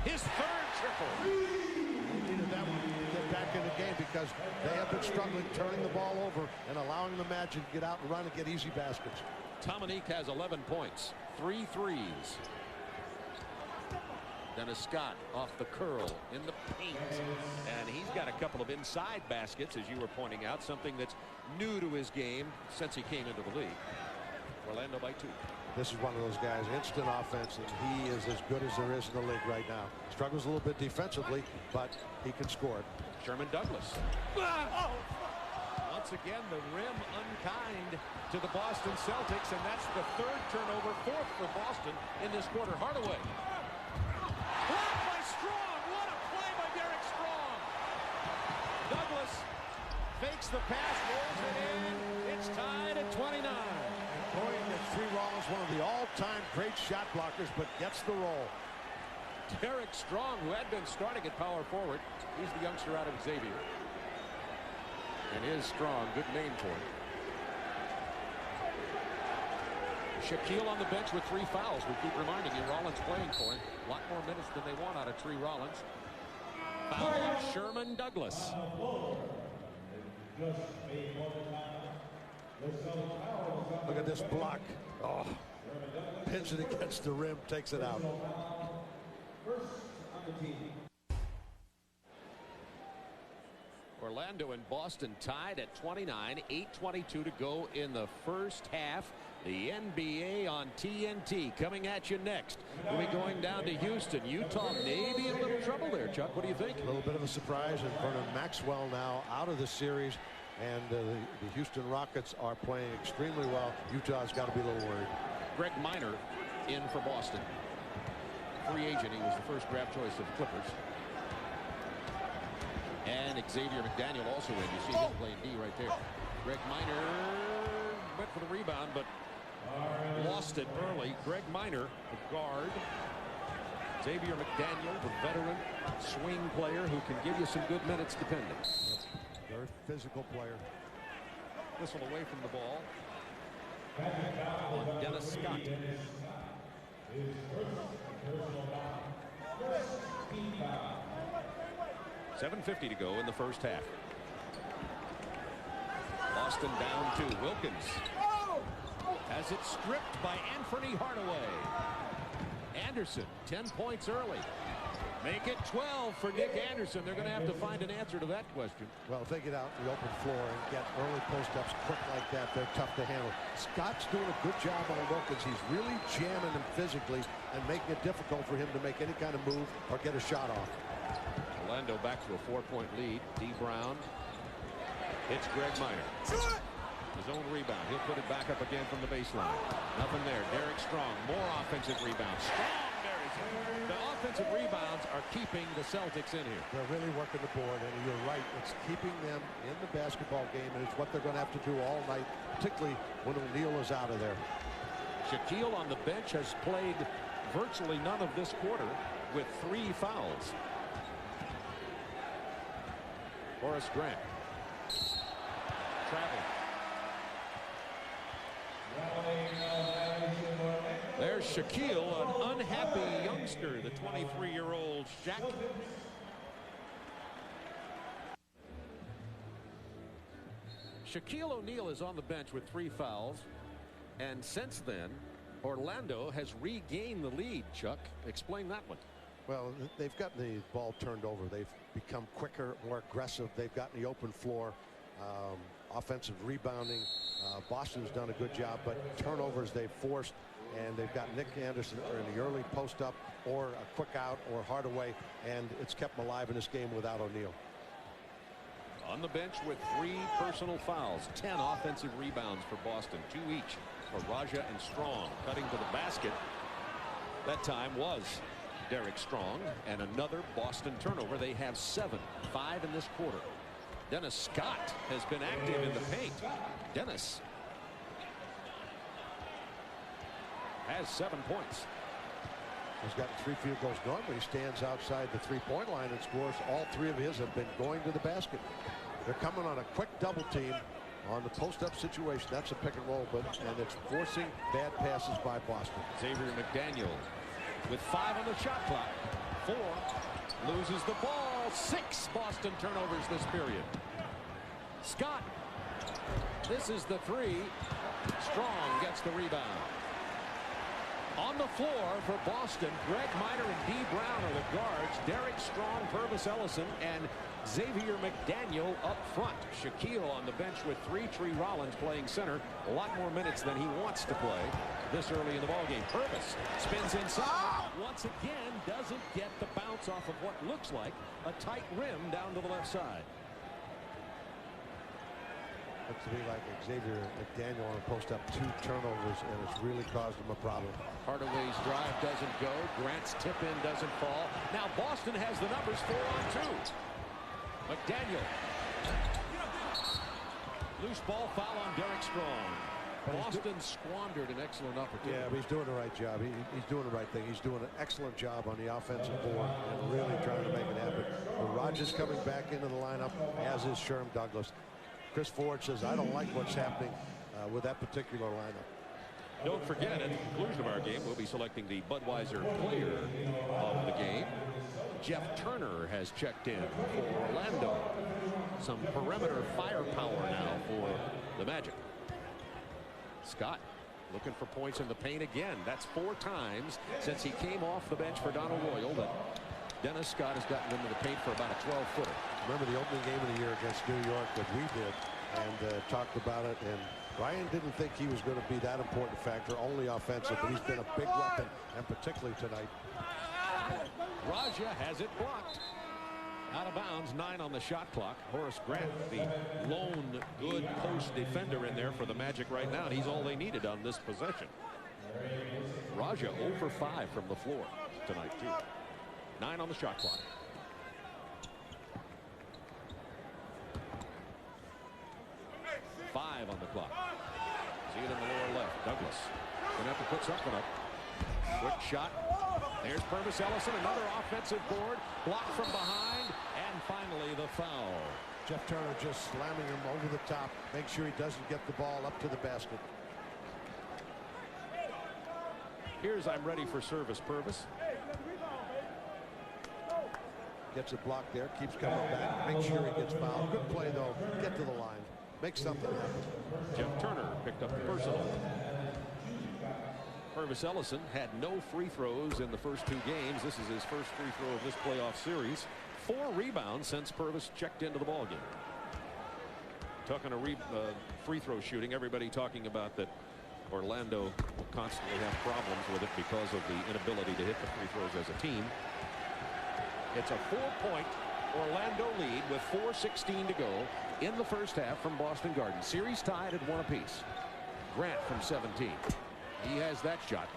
his 3rd triple. He needed that one to get back in the game because they have been struggling turning the ball over and allowing the Magic to get out and run and get easy Dennis Scott off the curl in the paint. And he's got a couple of inside baskets, as you were pointing out, something that's new to his game since he came into the league. Orlando by 2. This is one of those guys, instant offense, and he is as good as there is in the league right now. Struggles a little bit defensively, but he can score it. Sherman Douglas. Once again, the rim unkind to the Boston Celtics, and that's the 3rd turnover, 4th for Boston in this quarter. Hardaway. Blocked by Strong. What a play by Derek Strong. Douglas fakes the pass, rolls it in. It's tied at 29. Going to 3 Rollins, one of the all-time great shot blockers, but gets the roll. Derek Strong, who had been starting at power forward, he's the youngster out of Xavier. And is Strong, good name for it. Shaquille on the bench with 3 fouls. We keep reminding you, Rollins playing for him. A lot more minutes than they want out of Tree Rollins. Foul on Sherman Douglas. Look at this block. Oh, pins it against the rim, takes it out. Orlando and Boston tied at 29, 8:22 to go in the first half. The NBA on TNT coming at you next. We'll be going down to Houston. Utah maybe in a little trouble there. Chuck, what do you think? A little bit of a surprise, and Vernon Maxwell now out of the series, and the Houston Rockets are playing extremely well. Utah's got to be a little worried. Greg Minor in for Boston. Free agent. He was the first draft choice of the Clippers. And Xavier McDaniel also in. You see him playing D right there. Greg Minor went for the rebound, but lost it early. Greg Minor, the guard. Xavier McDaniel, the veteran swing player who can give you some good minutes depending. Very physical player. Whistle away from the ball on Dennis Scott. 7:50 to go in the first half. Boston down 2. Wilkins has it stripped by Anthony Hardaway. Anderson 10 points early. Make it 12 for Nick Anderson. They're going to have to find an answer to that question. Well, if they get out in the open floor and get early post-ups quick like that, they're tough to handle. Scott's doing a good job on Wilkins. He's really jamming him physically and making it difficult for him to make any kind of move or get a shot off. Orlando back to a 4-point lead. D. Brown hits Greg Minor. His own rebound. He'll put it back up again from the baseline. Nothing there. Derek Strong. More offensive rebounds. Strong buries it. The offensive rebounds are keeping the Celtics in here. They're really working the board, and you're right. It's keeping them in the basketball game, and it's what they're going to have to do all night, particularly when O'Neal is out of there. Shaquille on the bench has played virtually none of this quarter with 3 fouls. Horace Grant. Travel. There's Shaquille, an unhappy youngster, the 23-year-old Shaq. Shaquille O'Neal is on the bench with 3 fouls, and since then Orlando has regained the lead. Chuck, explain that one. Well, they've gotten the ball turned over. They've become quicker, more aggressive. They've gotten the open floor, offensive rebounding. Boston's done a good job, but turnovers they've forced, and they've got Nick Anderson in the early post-up or a quick out or Hardaway, and it's kept them alive in this game without O'Neal. On the bench with 3 personal fouls, 10 offensive rebounds for Boston, 2 each for Raja and Strong. Cutting to the basket that time was Derek Strong, and another Boston turnover. They have 7, 5 in this quarter. Dennis Scott has been active in the paint. Dennis has 7 points. He's gotten 3 field goals. Normally he stands outside the 3-point line and scores. All 3 of his have been going to the basket. They're coming on a quick double team on the post-up situation. That's a pick and roll, and it's forcing bad passes by Boston. Xavier McDaniel with 5 on the shot clock. 4 loses the ball. 6 Boston turnovers this period. Scott, this is the 3. Strong gets the rebound. On the floor for Boston, Greg Minor and D. Brown are the guards. Derek Strong, Purvis Ellison, and Xavier McDaniel up front. Shaquille on the bench with 3. Tree Rollins playing center. A lot more minutes than he wants to play this early in the ballgame. Purvis spins inside. Once again, doesn't get the bounce off of what looks like a tight rim down to the left side. Looks to be like Xavier McDaniel on a post-up, 2 turnovers, and it's really caused him a problem. Hardaway's drive doesn't go. Grant's tip-in doesn't fall. Now Boston has the numbers 4-on-2. McDaniel. Loose ball foul on Derek Strong. Boston squandered an excellent opportunity. Yeah, but he's doing the right job. He's doing the right thing. He's doing an excellent job on the offensive board and really trying to make it happen. But Rogers coming back into the lineup, as is Sherm Douglas. Chris Ford says, I don't like what's happening with that particular lineup. Don't forget, at the conclusion of our game, we'll be selecting the Budweiser player of the game. Jeff Turner has checked in for Orlando. Some perimeter firepower now for the Magic. Scott looking for points in the paint again. That's 4 times since he came off the bench for Donald Royal that Dennis Scott has gotten into the paint for about a 12-footer. Remember the opening game of the year against New York that we did and talked about it, and Ryan didn't think he was going to be that important factor, only offensive, but he's been a big weapon, and particularly tonight. Raja has it blocked. Out of bounds, 9 on the shot clock. Horace Grant, the lone good post defender in there for the Magic right now, and he's all they needed on this possession. Raja 0 for 5 from the floor tonight, too. 9 on the shot clock. Five on the clock. See it in the lower left. Douglas gonna have to put something up. Quick shot. There's Purvis Ellison, another offensive board, blocked from behind, and finally the foul. Jeff Turner just slamming him over the top. Make sure he doesn't get the ball up to the basket. Here's I'm ready for service, Purvis. Gets it blocked there, keeps coming back. Make sure he gets fouled. Good play, though. Get to the line. Make something happen. Jeff Turner picked up the personal. Purvis Ellison had no free throws in the first 2 games. This is his first free throw of this playoff series. 4 rebounds since Purvis checked into the ballgame. Talking to free throw shooting, everybody talking about that Orlando will constantly have problems with it because of the inability to hit the free throws as a team. It's a 4-point Orlando lead with 4:16 to go in the first half from Boston Garden. Series tied at 1 apiece. Grant from 17. He has that shot.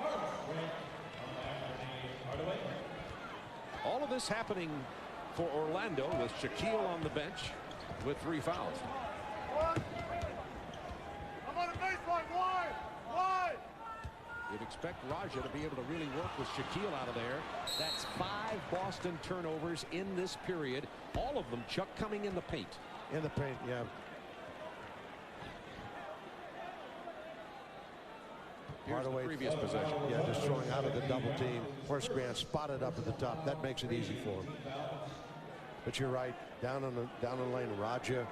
All of this happening for Orlando with Shaquille on the bench with 3 fouls. I'm on the baseline. Wide. You'd expect Raja to be able to really work with Shaquille out of there. That's 5 Boston turnovers in this period. All of them, Chuck, coming in the paint. In the paint, yeah. Here's the previous possession. Yeah, just throwing out of the double team. Horace Grant spotted up at the top. That makes it easy for him. But you're right. Down on the lane, Raja,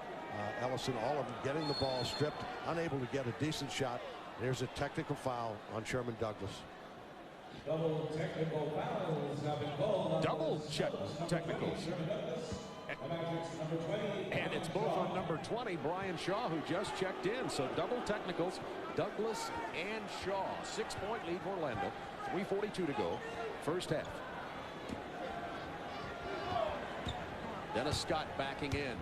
Ellison, all of them getting the ball stripped, unable to get a decent shot. There's a technical foul on Sherman Douglas. Double technical fouls have been called. Double technicals. And it's both on number 20, Brian Shaw, who just checked in. So double technicals, Douglas and Shaw. 6-point lead for Orlando. 3:42 to go. First half. Dennis Scott backing in.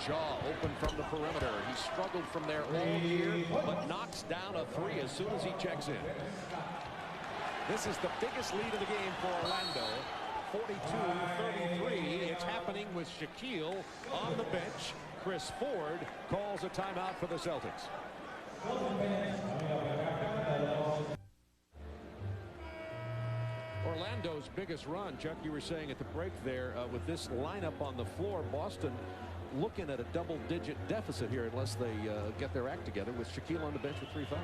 Shaw open from the perimeter. He struggled from there all year, but knocks down a 3 as soon as he checks in. This is the biggest lead of the game for Orlando. 42-33. It's happening with Shaquille on the bench. Chris Ford calls a timeout for the Celtics. Orlando's biggest run, Chuck, you were saying at the break there, with this lineup on the floor, Boston looking at a double-digit deficit here unless they get their act together with Shaquille on the bench with 3 fouls.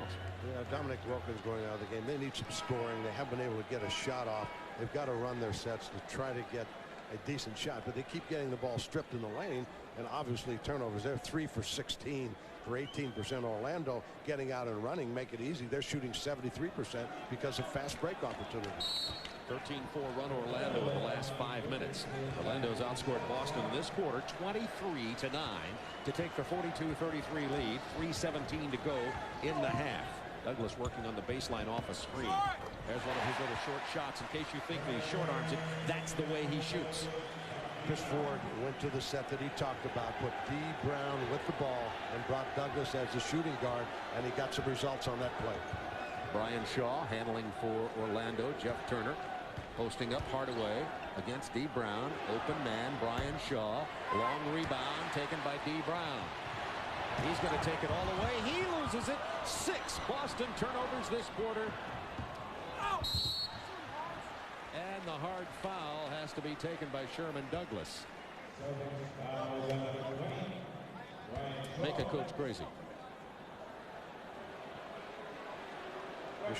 Yeah, Dominic Wilkins going out of the game. They need some scoring. They haven't been able to get a shot off. They've got to run their sets to try to get a decent shot, but they keep getting the ball stripped in the lane, and obviously turnovers. They're 3 for 16 for 18%. Orlando getting out and running make it easy. They're shooting 73% because of fast break opportunities. 13-4 run Orlando in the last 5 minutes. Orlando's outscored Boston in this quarter 23-9 to take the 42-33 lead. 3:17 to go in the half. Douglas working on the baseline off a screen. There's one of his little short shots. In case you think that he short arms it, that's the way he shoots. Chris Ford went to the set that he talked about, put D. Brown with the ball and brought Douglas as the shooting guard, and he got some results on that play. Brian Shaw handling for Orlando. Jeff Turner posting up Hardaway against D. Brown. Open man Brian Shaw. Long rebound taken by D. Brown. He's going to take it all the way. He loses it. 6 Boston turnovers this quarter. And the hard foul has to be taken by Sherman Douglas. Make a coach crazy.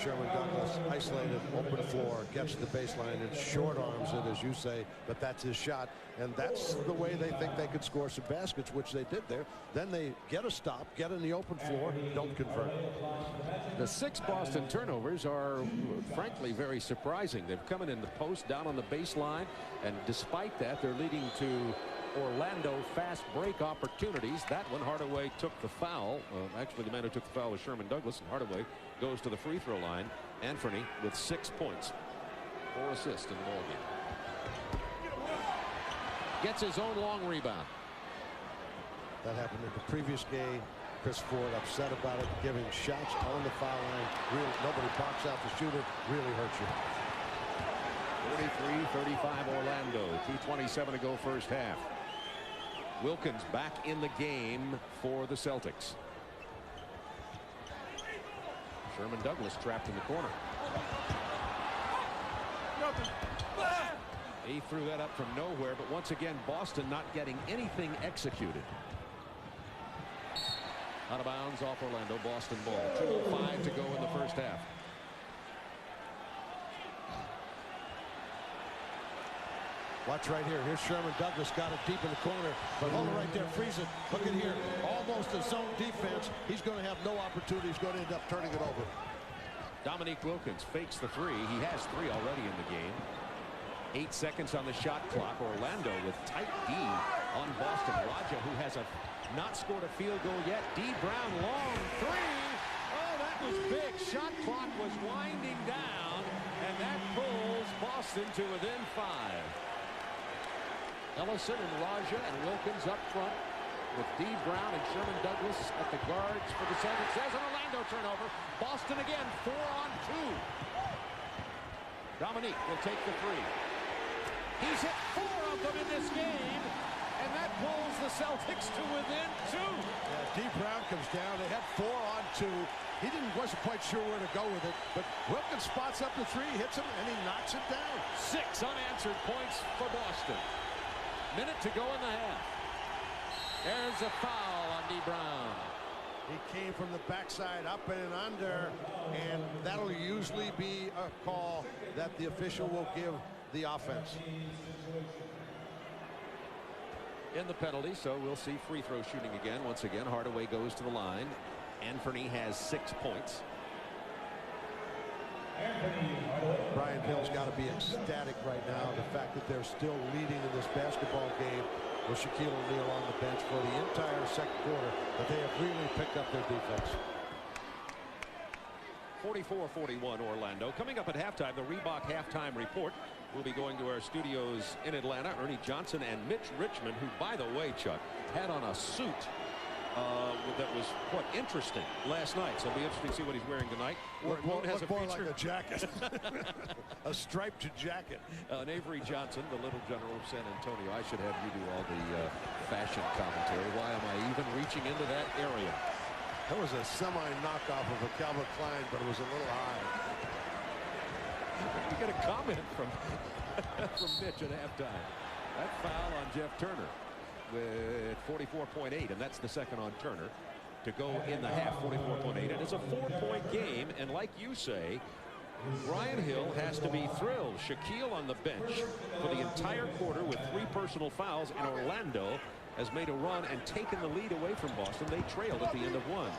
Sherman Douglas isolated, open floor, gets to the baseline and short arms it, as you say, but that's his shot, and that's the way they think they could score some baskets, which they did there. Then they get a stop, get in the open floor, don't convert. The 6 Boston turnovers are frankly very surprising. They've come in the post down on the baseline, and despite that, they're leading to Orlando fast break opportunities. That one, Hardaway took the foul. Actually, the man who took the foul was Sherman Douglas, and Hardaway goes to the free throw line. Anthony with 6 points, 4 assists in the ball game. Gets his own long rebound. That happened in the previous game. Chris Ford upset about it, giving shots on the foul line. Really, nobody box out the shooter. Really hurts you. 43-35 Orlando. 2:27 to go first half. Wilkins back in the game for the Celtics. Sherman Douglas trapped in the corner. He threw that up from nowhere, but once again Boston not getting anything executed. Out of bounds off Orlando. Boston ball. 2:05 to go in the first half. Watch right here. Here's Sherman Douglas, got it deep in the corner, but hold it right there, freeze it. Look at here, almost a zone defense. He's going to have no opportunity. He's going to end up turning it over. Dominique Wilkins fakes the 3. He has 3 already in the game. 8 seconds on the shot clock. Orlando with tight D on Boston. Raja, who has not scored a field goal yet. D. Brown, long 3. Oh, that was big. Shot clock was winding down, and that pulls Boston to within 5. Ellison and Raja and Wilkins up front with D. Brown and Sherman Douglas at the guards for the Celtics. There's an Orlando turnover. Boston again, 4 on 2. Dominique will take the 3. He's hit 4 of them in this game, and that pulls the Celtics to within 2. Yeah, D. Brown comes down. They had 4 on 2. He wasn't quite sure where to go with it, but Wilkins spots up the 3, hits him, and he knocks it down. 6 unanswered points for Boston. Minute to go in the half. There's a foul on D. Brown. He came from the backside up and under, and that'll usually be a call that the official will give the offense. In the penalty, so we'll see free throw shooting again. Once again, Hardaway goes to the line. Anthony has 6 points. Brian Hill's got to be ecstatic right now. The fact that they're still leading in this basketball game with Shaquille O'Neal on the bench for the entire second quarter, but they have really picked up their defense. 44-41 Orlando. Coming up at halftime, the Reebok halftime report. We'll be going to our studios in Atlanta. Ernie Johnson and Mitch Richmond, who, by the way, Chuck, had on a suit that was quite interesting last night. So it'll be interesting to see what he's wearing tonight. Look more like a jacket. A striped jacket. Avery Johnson, the little general of San Antonio. I should have you do all the fashion commentary. Why am I even reaching into that area? That was a semi-knockoff of a Calvin Klein, but it was a little high. You get a comment from Mitch at halftime. That foul on Jeff Turner with 44.8, and that's the second on Turner to go in the half. 44.8. It is a 4-point game, and like you say, Brian Hill has to be thrilled. Shaquille on the bench for the entire quarter with 3 personal fouls, and Orlando has made a run and taken the lead away from Boston. They trailed at the end of 1.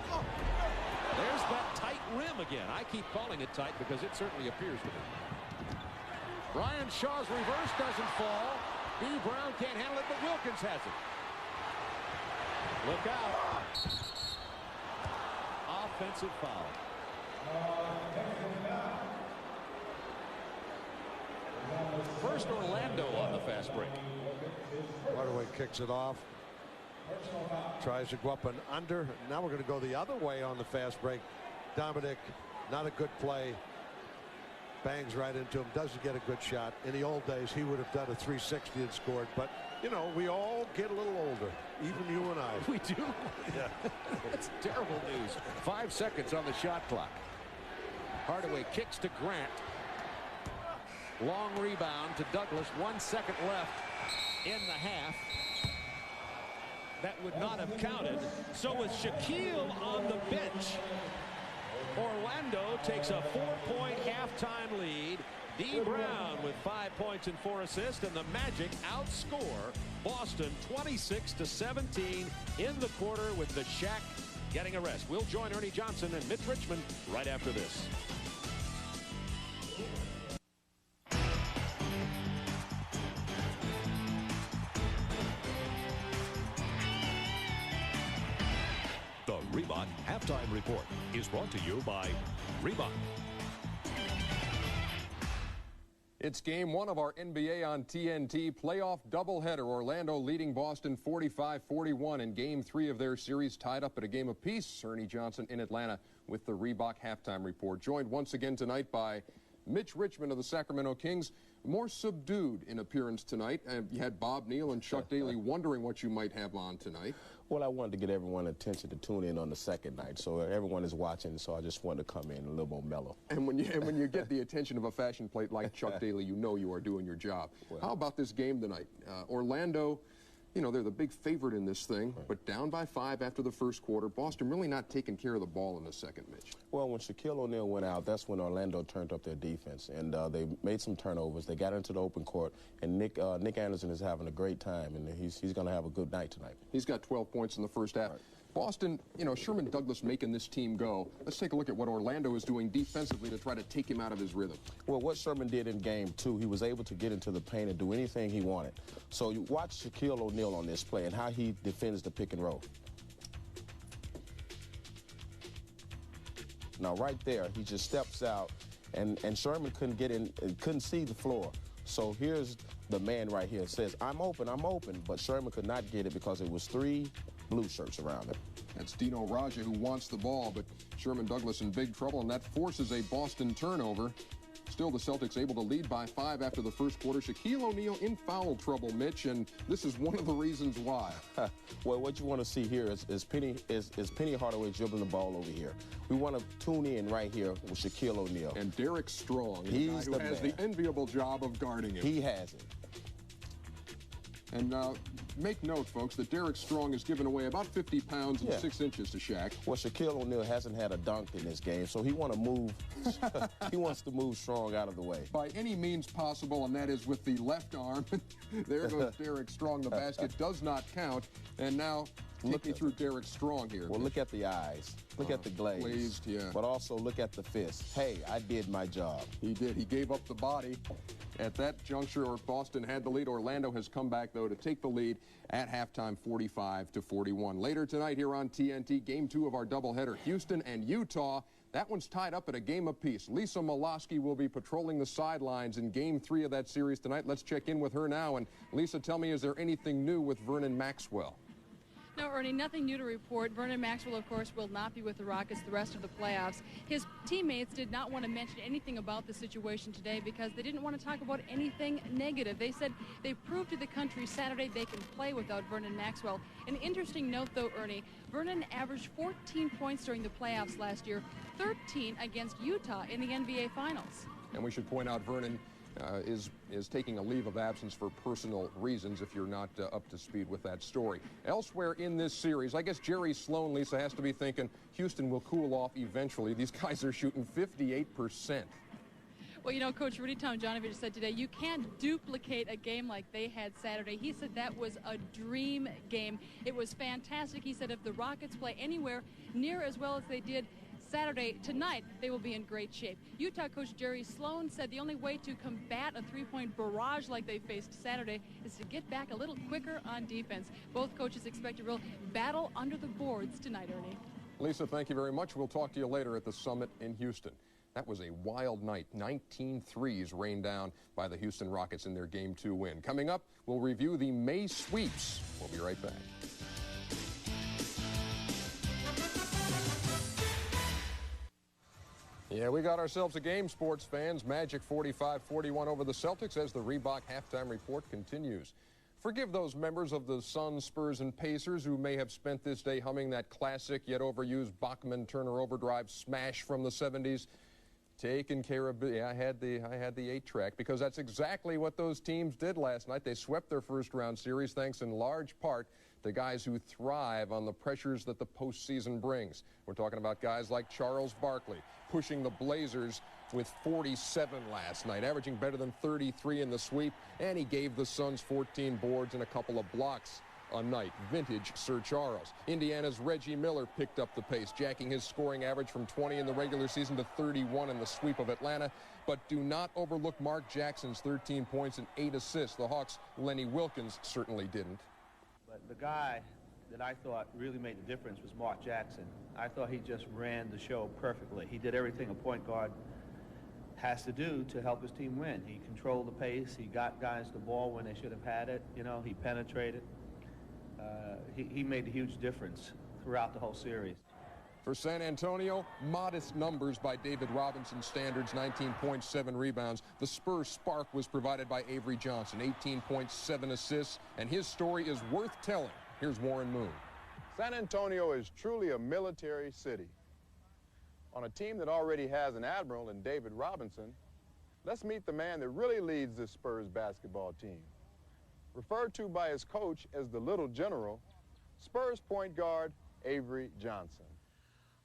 There's that tight rim again. I keep calling it tight because it certainly appears to be. Brian Shaw's reverse doesn't fall. D. Brown can't handle it, but Wilkins has it. Look out. Offensive foul. First Orlando on the fast break. Hardaway kicks it off. Tries to go up and under. Now we're going to go the other way on the fast break. Dominic, not a good play. Bangs right into him. Doesn't get a good shot. In the old days, he would have done a 360 and scored. But, you know, we all get a little older. Even you and I. We do. Yeah. That's terrible news. 5 seconds on the shot clock. Hardaway kicks to Grant. Long rebound to Douglas. 1 second left in the half. That would not have counted. So with Shaquille on the bench, Orlando takes a 4-point halftime lead. D. Brown with 5 points and 4 assists, and the Magic outscore Boston 26-17 in the quarter with the Shaq getting a rest. We'll join Ernie Johnson and Mitch Richmond right after this. The Reebok Halftime Report is brought to you by Reebok. It's game 1 of our NBA on TNT playoff doubleheader. Orlando leading Boston 45-41 in game 3 of their series, tied up at a game apiece. Ernie Johnson in Atlanta with the Reebok Halftime Report. Joined once again tonight by Mitch Richmond of the Sacramento Kings. More subdued in appearance tonight. You had Bob Neal and Chuck Daly wondering what you might have on tonight. Well, I wanted to get everyone's attention to tune in on the second night, so everyone is watching, so I just wanted to come in a little more mellow. And when you get the attention of a fashion plate like Chuck Daly, you know you are doing your job. Well, how about this game tonight? Orlando, you know, they're the big favorite in this thing, but down by 5 after the first quarter. Boston really not taking care of the ball in the second, Mitch. Well, when Shaquille O'Neal went out, that's when Orlando turned up their defense, and they made some turnovers. They got into the open court, and Nick Anderson is having a great time, and he's going to have a good night tonight. He's got 12 points in the first half. Right. Boston, you know, Sherman Douglas making this team go. Let's take a look at what Orlando is doing defensively to try to take him out of his rhythm. Well, what Sherman did in game 2, he was able to get into the paint and do anything he wanted. So you watch Shaquille O'Neal on this play and how he defends the pick and roll. Now, right there, he just steps out, and Sherman couldn't get in, couldn't see the floor. So here's the man right here. It says, I'm open, but Sherman could not get it because it was 3 blue shirts around him. That's Dino Raja who wants the ball, but Sherman Douglas in big trouble, and that forces a Boston turnover. Still, the Celtics able to lead by 5 after the first quarter. Shaquille O'Neal in foul trouble, Mitch, and this is one of the reasons why. Well, what you want to see here is Penny Hardaway dribbling the ball over here. We want to tune in right here with Shaquille O'Neal. And Derek Strong, he's the guy who has the enviable job of guarding him. He has it. And make note, folks, that Derek Strong has given away about 50 pounds and 6 inches to Shaq. Well, Shaquille O'Neal hasn't had a dunk in this game, so he wants to move. He wants to move Strong out of the way. By any means possible, and that is with the left arm. There goes Derek Strong. The basket does not count. And now, take me through Derek Strong here. Well, look at the eyes. Look at the glaze. Glazed, yeah. But also look at the fist. Hey, I did my job. He did. He gave up the body. At that juncture, Boston had the lead. Orlando has come back, though, to take the lead at halftime, 45-41. Later tonight here on TNT, Game 2 of our doubleheader, Houston and Utah. That one's tied up at a game apiece. Lisa Molosky will be patrolling the sidelines in Game 3 of that series tonight. Let's check in with her now. And, Lisa, tell me, is there anything new with Vernon Maxwell? No, Ernie, nothing new to report. Vernon Maxwell, of course, will not be with the Rockets the rest of the playoffs. His teammates did not want to mention anything about the situation today because they didn't want to talk about anything negative. They said they proved to the country Saturday they can play without Vernon Maxwell. An interesting note, though, Ernie, Vernon averaged 14 points during the playoffs last year, 13 against Utah in the NBA Finals. And we should point out Vernon is taking a leave of absence for personal reasons if you're not up to speed with that story. Elsewhere in this series, I guess Jerry Sloan, Lisa, has to be thinking Houston will cool off eventually. These guys are shooting 58%. Well, you know, Coach Rudy Tomjanovich said today, you can't duplicate a game like they had Saturday. He said that was a dream game. It was fantastic. He said if the Rockets play anywhere near as well as they did Saturday tonight, they will be in great shape. Utah coach Jerry Sloan said the only way to combat a three-point barrage like they faced Saturday is to get back a little quicker on defense. Both coaches expect a real battle under the boards tonight, Ernie. Lisa, thank you very much. We'll talk to you later at the Summit in Houston. That was a wild night. 19 threes rained down by the Houston Rockets in their Game 2 win. Coming up, we'll review the May sweeps. We'll be right back. Yeah, we got ourselves a game, sports fans. Magic 45-41 over the Celtics as the Reebok halftime report continues. Forgive those members of the Suns, Spurs, and Pacers who may have spent this day humming that classic yet overused Bachman-Turner overdrive smash from the 70s. Taken care of. Yeah, I had the 8-track because that's exactly what those teams did last night. They swept their first-round series thanks in large part to guys who thrive on the pressures that the postseason brings. We're talking about guys like Charles Barkley pushing the Blazers with 47 last night, averaging better than 33 in the sweep, and he gave the Suns 14 boards and a couple of blocks a night. Vintage Sir Charles. Indiana's Reggie Miller picked up the pace, jacking his scoring average from 20 in the regular season to 31 in the sweep of Atlanta. But do not overlook Mark Jackson's 13 points and 8 assists. The Hawks' Lenny Wilkins certainly didn't. But the guy that I thought really made the difference was Mark Jackson. I thought he just ran the show perfectly. He did everything a point guard has to do to help his team win. He controlled the pace. He got guys the ball when they should have had it. You know, he penetrated. He made a huge difference throughout the whole series. For San Antonio, modest numbers by David Robinson standards, 19.7 rebounds. The Spurs spark was provided by Avery Johnson, 18.7 assists, and his story is worth telling. Here's Warren Moon. San Antonio is truly a military city. On a team that already has an admiral in David Robinson, let's meet the man that really leads this Spurs basketball team. Referred to by his coach as the Little General, Spurs point guard Avery Johnson.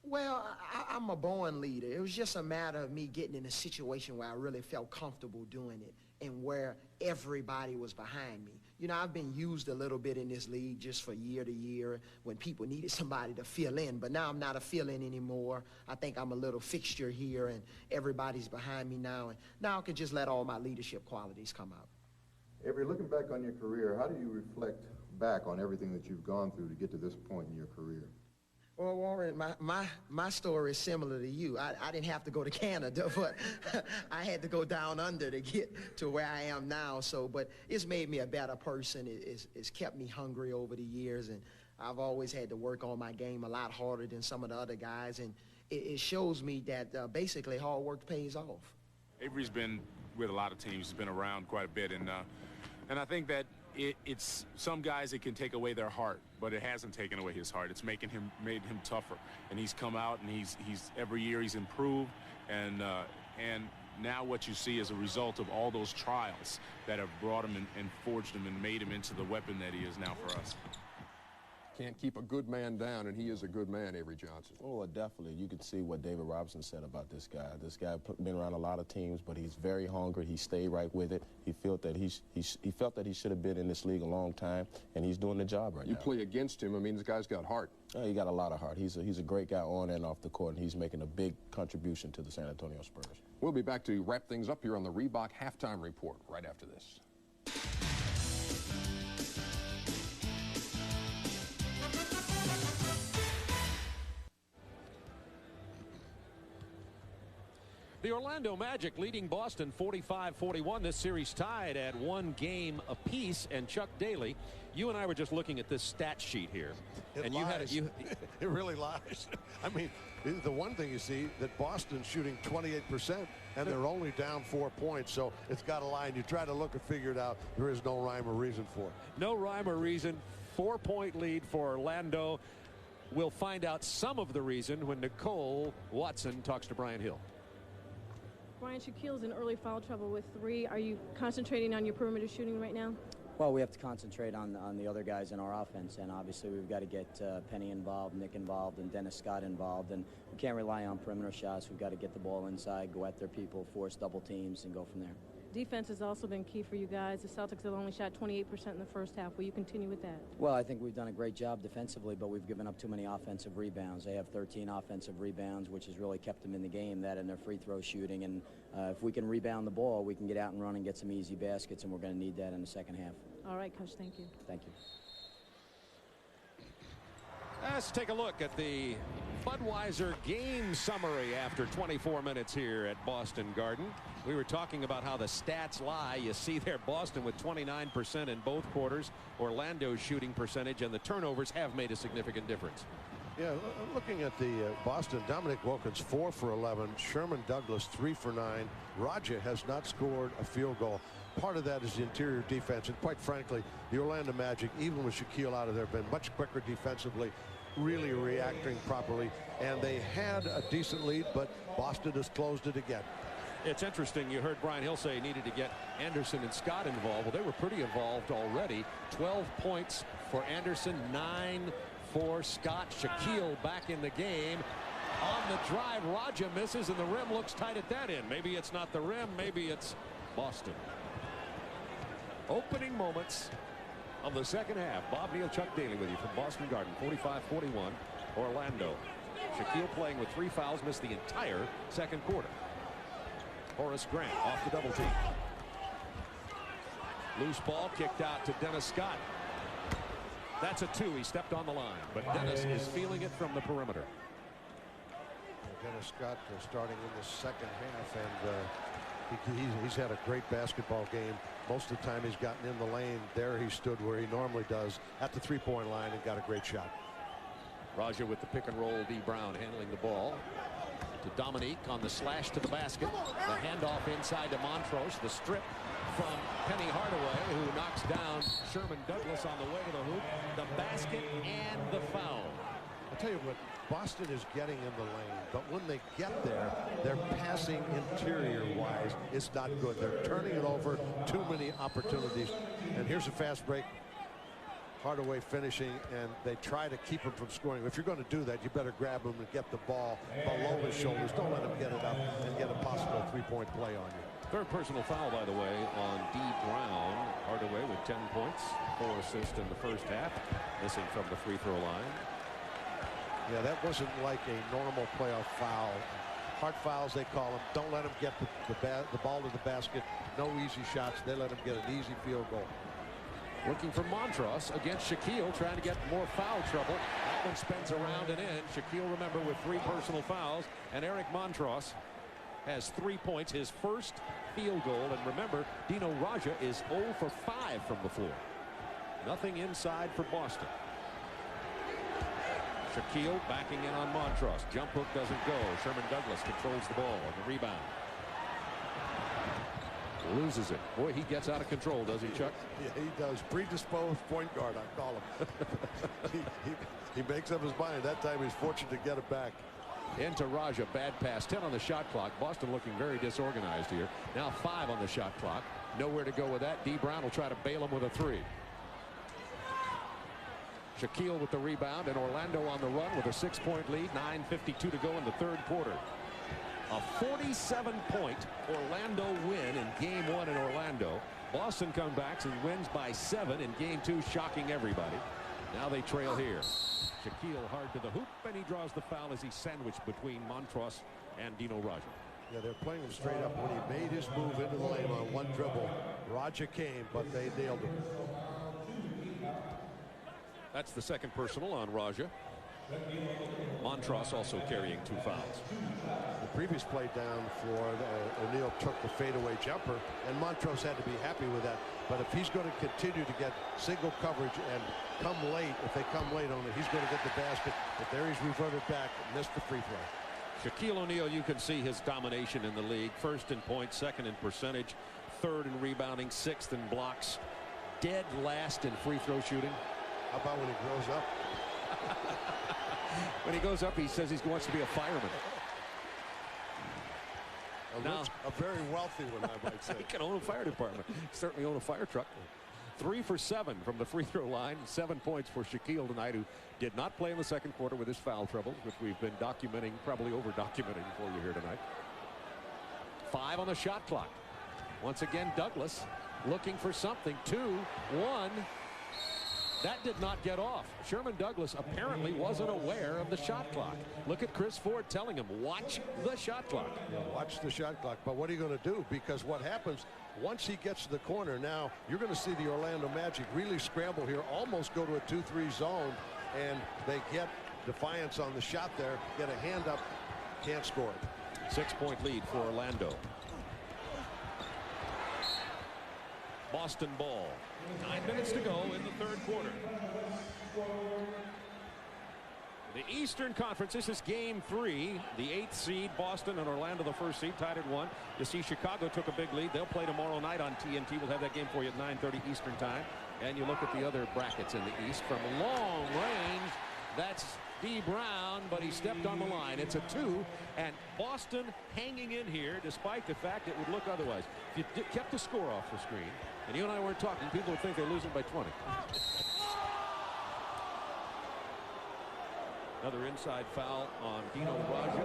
Well, I'm a born leader. It was just a matter of me getting in a situation where I really felt comfortable doing it and where everybody was behind me. You know, I've been used a little bit in this league just for year to year when people needed somebody to fill in, but now I'm not a fill-in anymore. I think I'm a little fixture here, and everybody's behind me now, and now I can just let all my leadership qualities come out. Avery, looking back on your career, how do you reflect back on everything that you've gone through to get to this point in your career? Well, Warren, my story is similar to you. I didn't have to go to Canada, but I had to go down under to get to where I am now. So, but it's made me a better person. It's kept me hungry over the years, and I've always had to work on my game a lot harder than some of the other guys, and it shows me that basically hard work pays off. Avery's been with a lot of teams. He's been around quite a bit, and I think that it's some guys, it can take away their heart, but it hasn't taken away his heart. It's made him tougher, and he's come out and he's every year he's improved, and now what you see is a result of all those trials that have brought him and forged him and made him into the weapon that he is now for us. Can't keep a good man down, and he is a good man, Avery Johnson. Oh, definitely. You can see what David Robinson said about this guy. This guy been around a lot of teams, but he's very hungry. He stayed right with it. He felt that he felt that he should have been in this league a long time, and he's doing the job right now. You play against him. I mean, this guy's got heart. He got a lot of heart. He's a great guy on and off the court, and he's making a big contribution to the San Antonio Spurs. We'll be back to wrap things up here on the Reebok Halftime Report right after this. The Orlando Magic leading Boston 45-41. This series tied at 1 game apiece. And Chuck Daly, you and I were just looking at this stat sheet here. It really lies. I mean, the one thing you see that Boston's shooting 28% and they're only down 4 points, so it's got a line. You try to look and figure it out. There is no rhyme or reason for it. No rhyme or reason. 4-point lead for Orlando. We'll find out some of the reason when Nicole Watson talks to Brian Hill. Brian, Shaquille's in early foul trouble with 3. Are you concentrating on your perimeter shooting right now? Well, we have to concentrate on the other guys in our offense, and obviously we've got to get Penny involved, Nick involved, and Dennis Scott involved, and we can't rely on perimeter shots. We've got to get the ball inside, go at their people, force double teams, and go from there. Defense has also been key for you guys. The Celtics have only shot 28% in the first half. Will you continue with that? Well, I think we've done a great job defensively, but we've given up too many offensive rebounds. They have 13 offensive rebounds, which has really kept them in the game, that and their free throw shooting. And if we can rebound the ball, we can get out and run and get some easy baskets, and we're going to need that in the second half. All right, Coach, thank you. Thank you. Let's take a look at the Budweiser game summary after 24 minutes here at Boston Garden. We were talking about how the stats lie. You see there Boston with 29% in both quarters. Orlando's shooting percentage and the turnovers have made a significant difference. Yeah, looking at the Boston, Dominic Wilkins 4 for 11, Sherman Douglas 3 for 9. Raja has not scored a field goal. Part of that is the interior defense, and quite frankly, the Orlando Magic, even with Shaquille out of there, have been much quicker defensively, really reacting properly, and they had a decent lead, but Boston has closed it again. It's interesting. You heard Brian Hill say he needed to get Anderson and Scott involved. Well, they were pretty involved already. 12 points for Anderson, 9 for Scott. Shaquille back in the game. On the drive, Raja misses, and the rim looks tight at that end. Maybe it's not the rim. Maybe it's Boston. Opening moments of the second half. Bob Neal, Chuck Daly with you from Boston Garden. 45-41, Orlando. Shaquille playing with 3 fouls, missed the entire second quarter. Horace Grant off the double team. Loose ball kicked out to Dennis Scott. That's a 2. He stepped on the line, but Dennis is feeling it from the perimeter. Dennis Scott starting in the second half, and he's had a great basketball game. Most of the time he's gotten in the lane. There he stood where he normally does at the three-point line and got a great shot. Raja with the pick and roll. D. Brown handling the ball to Dominique on the slash to the basket. The handoff inside to Montrose. The strip from Penny Hardaway, who knocks down Sherman Douglas on the way to the hoop. The basket and the foul. I'll tell you what, Boston is getting in the lane, but when they get there, their passing interior-wise is not good. They're turning it over, too many opportunities. And here's a fast break. Hardaway finishing, and they try to keep him from scoring. If you're going to do that, you better grab him and get the ball below his shoulders. Don't let him get it up and get a possible three-point play on you. Third personal foul, by the way, on D. Brown. Hardaway with 10 points, 4 assists in the first half, missing from the free throw line. Yeah, that wasn't like a normal playoff foul. Hard fouls, they call them. Don't let them get the ball to the basket. No easy shots. They let them get an easy field goal. Looking for Montrose against Shaquille, trying to get more foul trouble. That one spins around and in. Shaquille, remember, with 3 personal fouls. And Eric Montrose has 3 points, his first field goal. And remember, Dino Raja is 0 for 5 from the floor. Nothing inside for Boston. Shaquille backing in on Montrose. Jump hook doesn't go. Sherman Douglas controls the ball on the rebound. Loses it. Boy, he gets out of control, does he, Chuck? Yeah, he does. Predisposed point guard, I call him. he makes up his mind. That time he's fortunate to get it back. Into Raja. Bad pass. 10 on the shot clock. Boston looking very disorganized here. Now 5 on the shot clock. Nowhere to go with that. D. Brown will try to bail him with a 3. Shaquille with the rebound, and Orlando on the run with a 6-point lead. 9:52 to go in the third quarter. A 47-point Orlando win in Game 1 in Orlando. Boston comes back and wins by 7 in Game 2, shocking everybody. Now they trail here. Shaquille hard to the hoop, and he draws the foul as he's sandwiched between Montrose and Dino Raja. Yeah, they're playing him straight up. When he made his move into the lane on one dribble, Raja came, but they nailed him. That's the second personal on Raja. Montrose also carrying 2 fouls. The previous play down for O'Neal took the fadeaway jumper, and Montrose had to be happy with that. But if he's going to continue to get single coverage and come late, if they come late on it, he's going to get the basket. But there he's reverted back and missed the free throw. Shaquille O'Neal, you can see his domination in the league. First in points, second in percentage, third in rebounding, 6th in blocks, dead last in free throw shooting. How about when he grows up? When he goes up, he says he wants to be a fireman. A very wealthy one, I might say. He can own a fire department. Certainly own a fire truck. 3 for 7 from the free throw line. 7 points for Shaquille tonight, who did not play in the second quarter with his foul troubles, which we've been documenting, probably over-documenting for you here tonight. 5 on the shot clock. Once again, Douglas looking for something. 2, 1. That did not get off. Sherman Douglas apparently wasn't aware of the shot clock. Look at Chris Ford telling him, watch the shot clock. Yeah, watch the shot clock. But what are you going to do? Because what happens once he gets to the corner, now you're going to see the Orlando Magic really scramble here, almost go to a 2-3 zone, and they get defiance on the shot there, get a hand up, can't score it. 6-point lead for Orlando. Boston ball. 9 minutes to go in the third quarter. The Eastern Conference, this is game 3. The 8th seed, Boston, and Orlando, the 1st seed, tied at 1. You see Chicago took a big lead. They'll play tomorrow night on TNT. We'll have that game for you at 9:30 Eastern time. And you look at the other brackets in the East from long range. That's D. Brown, but he stepped on the line. It's a 2, and Boston hanging in here despite the fact it would look otherwise. If you kept the score off the screen, and you and I weren't talking, people would think they're losing by 20. Another inside foul on Dino Raja.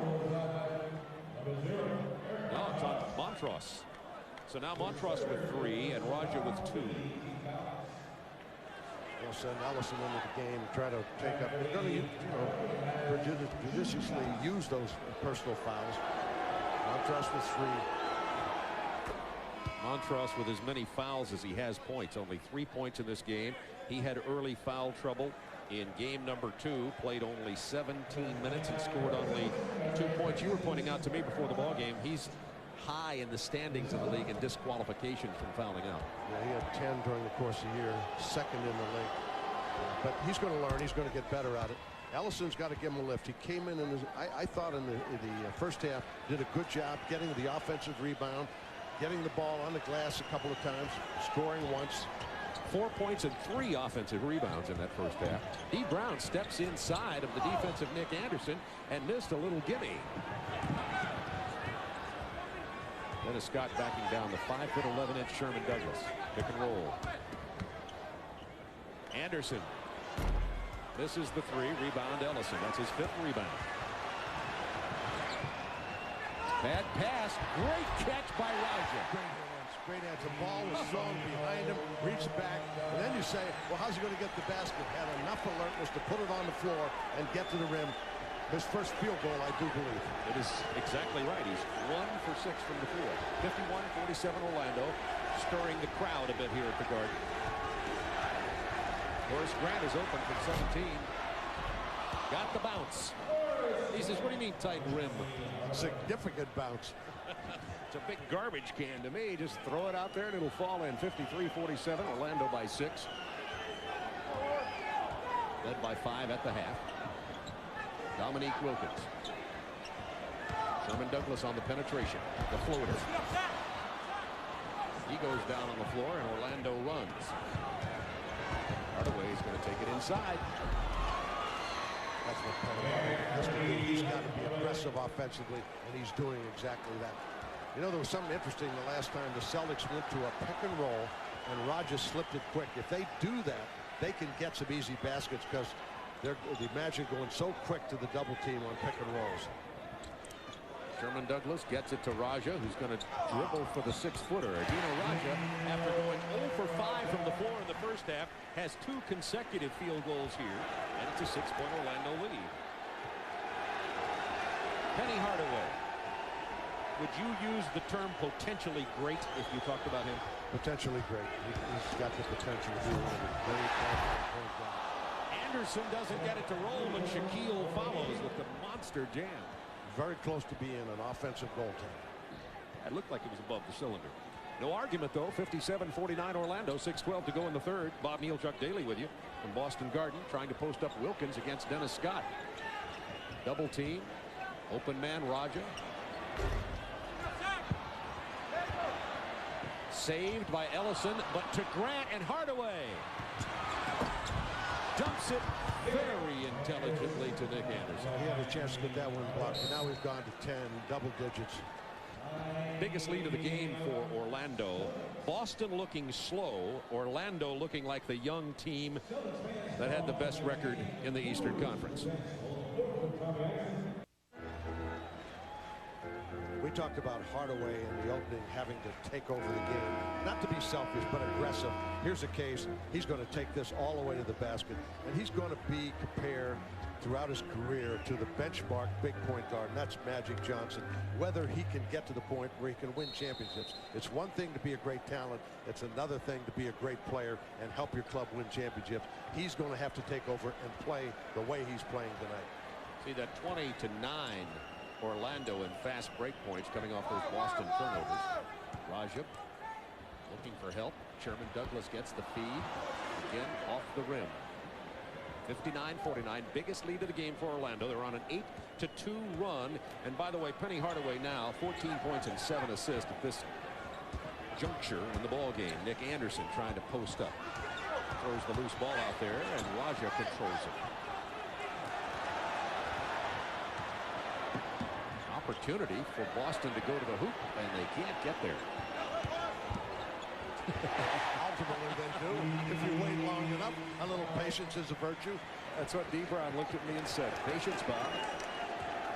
No, it's on Montross. So now Montross with 3 and Raja with 2. They'll send Ellison into the game and try to take up. They're going to, judiciously use those personal fouls. Montross with 3. Montross with as many fouls as he has points. Only 3 points in this game. He had early foul trouble in game number 2. Played only 17 minutes and scored only 2 points. You were pointing out to me before the ball game, he's high in the standings of the league in disqualification from fouling out. Yeah, he had 10 during the course of the year, 2nd in the league. But he's going to learn. He's going to get better at it. Ellison's got to give him a lift. He came in and I thought in the first half did a good job getting the offensive rebound, getting the ball on the glass a couple of times, scoring once. 4 points and 3 offensive rebounds in that first half. D. Brown steps inside of the defensive Nick Anderson and missed a little gimme. Dennis Scott backing down the 5'11" Sherman Douglas. Pick and roll. Anderson. This is the 3. Rebound Ellison. That's his 5th rebound. Bad pass. Great catch by Raja. Great hands. The ball was thrown behind him. Reached back. And then you say, well, how's he going to get the basket? Had enough alertness to put it on the floor and get to the rim. His first field goal, I do believe. It is exactly right. He's 1 for 6 from the floor. 51-47 Orlando, stirring the crowd a bit here at the Garden. Horace Grant is open from 17. Got the bounce. He says, what do you mean tight rim? Significant bounce. It's a big garbage can to me. Just throw it out there and it'll fall in. 53-47. Orlando by 6. Led by 5 at the half. Dominique Wilkins. Sherman Douglas on the penetration. The floater. He goes down on the floor and Orlando runs. Hardaway is going to take it inside. That's what has to do. He's got to be aggressive offensively, and he's doing exactly that. You know, there was something interesting the last time the Celtics went to a pick and roll, and Rogers slipped it quick. If they do that, they can get some easy baskets because the Magic going so quick to the double team on pick and rolls. Sherman Douglas gets it to Raja, who's going to dribble for the 6-footer. Dino Raja, after going 0 for 5 from the floor in the first half, has 2 consecutive field goals here, and it's a 6-point Orlando lead. Penny Hardaway. Would you use the term potentially great if you talked about him? Potentially great. He's got the potential to be one of the very qualified point guards. Anderson doesn't get it to roll, but Shaquille follows with the monster jam. Very close to being an offensive goaltender. It looked like it was above the cylinder. No argument, though. 57-49 Orlando. 6:12 to go in the third. Bob Neal, Chuck Daly with you from Boston Garden, trying to post up Wilkins against Dennis Scott. Double team. Open man Raja. Saved by Ellison, but to Grant and Hardaway. Dumps it very intelligently to Nick Anderson. He had a chance to get that one blocked, but now we've gone to 10, double digits. Biggest lead of the game for Orlando. Boston looking slow. Orlando looking like the young team that had the best record in the Eastern Conference. We talked about Hardaway in the opening having to take over the game. Not to be selfish, but aggressive. Here's a case. He's going to take this all the way to the basket, and he's going to be compared throughout his career to the benchmark big point guard, and that's Magic Johnson. Whether he can get to the point where he can win championships. It's one thing to be a great talent. It's another thing to be a great player and help your club win championships. He's going to have to take over and play the way he's playing tonight. See that 20-9 Orlando in fast break points coming off those Boston turnovers. Raja looking for help. Sherman Douglas gets the feed. Again off the rim. 59-49, biggest lead of the game for Orlando. They're on an 8-2 run. And by the way, Penny Hardaway now 14 points and 7 assists at this juncture in the ball game. Nick Anderson trying to post up. Throws the loose ball out there, and Raja controls it. Opportunity for Boston to go to the hoop, and they can't get there. Ultimately, they do. If you wait long enough, a little patience is a virtue. That's what D. Brown looked at me and said. Patience, Bob.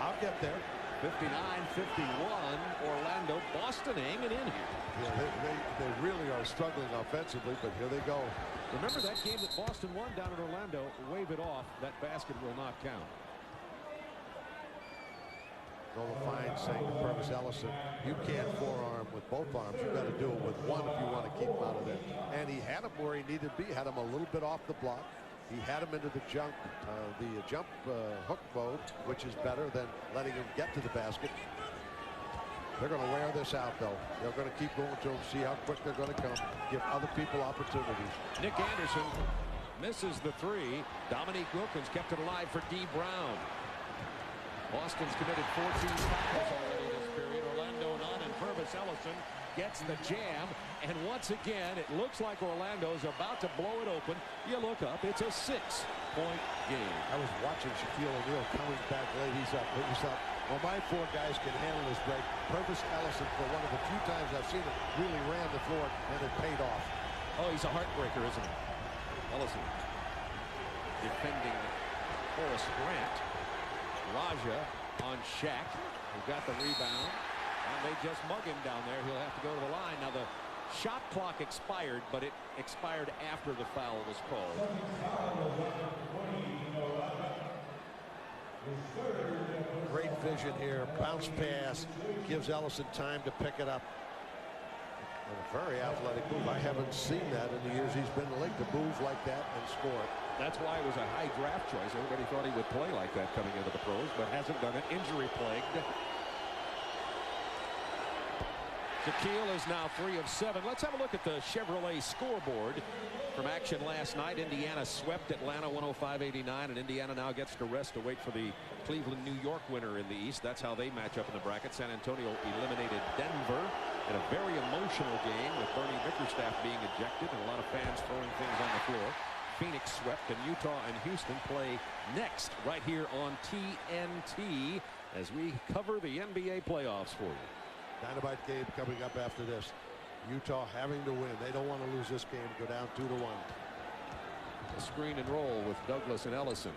I'll get there. 59-51, Orlando. Boston hanging in here. Yeah, they really are struggling offensively, but here they go. Remember that game that Boston won down in Orlando? Wave it off. That basket will not count. Nola Fine saying to Purvis Ellison, you can't forearm with both arms. You've got to do it with one if you want to keep him out of there. And he had him where he needed to be. Had him a little bit off the block. He had him into the jump hook mode, which is better than letting him get to the basket. They're going to wear this out, though. They're going to keep going to him, see how quick they're going to come, give other people opportunities. Nick Anderson misses the three. Dominique Wilkins kept it alive for D. Brown. Boston's committed 14 fouls already this period. Orlando none, and Purvis Ellison gets the jam. And once again, it looks like Orlando's about to blow it open. You look up, it's a 6-point game. I was watching Shaquille O'Neal coming back late. He thought, well, my four guys can handle this break. Purvis Ellison, for one of the few times I've seen him, really ran the floor, and it paid off. Oh, he's a heartbreaker, isn't he? Ellison defending Horace Grant. Raja on Shaq, who got the rebound, and they just mug him down there. He'll have to go to the line. Now the shot clock expired, but it expired after the foul was called. Great vision here. Bounce pass gives Ellison time to pick it up. And a very athletic move. I haven't seen that in the years he's been in the league, to move like that and score. That's why it was a high draft choice. Everybody thought he would play like that coming into the pros, but hasn't done it. Injury plagued. Shaquille is now 3 of 7. Let's have a look at the Chevrolet scoreboard from action last night. Indiana swept Atlanta 105-89, and Indiana now gets to rest to wait for the Cleveland-New York winner in the East. That's how they match up in the bracket. San Antonio eliminated Denver in a very emotional game with Bernie Bickerstaff being ejected and a lot of fans throwing things on the floor. Phoenix swept, and Utah and Houston play next right here on TNT as we cover the NBA playoffs for you. Dynamite game coming up after this. Utah having to win. They don't want to lose this game, go down 2-1. A screen and roll with Douglas and Ellison.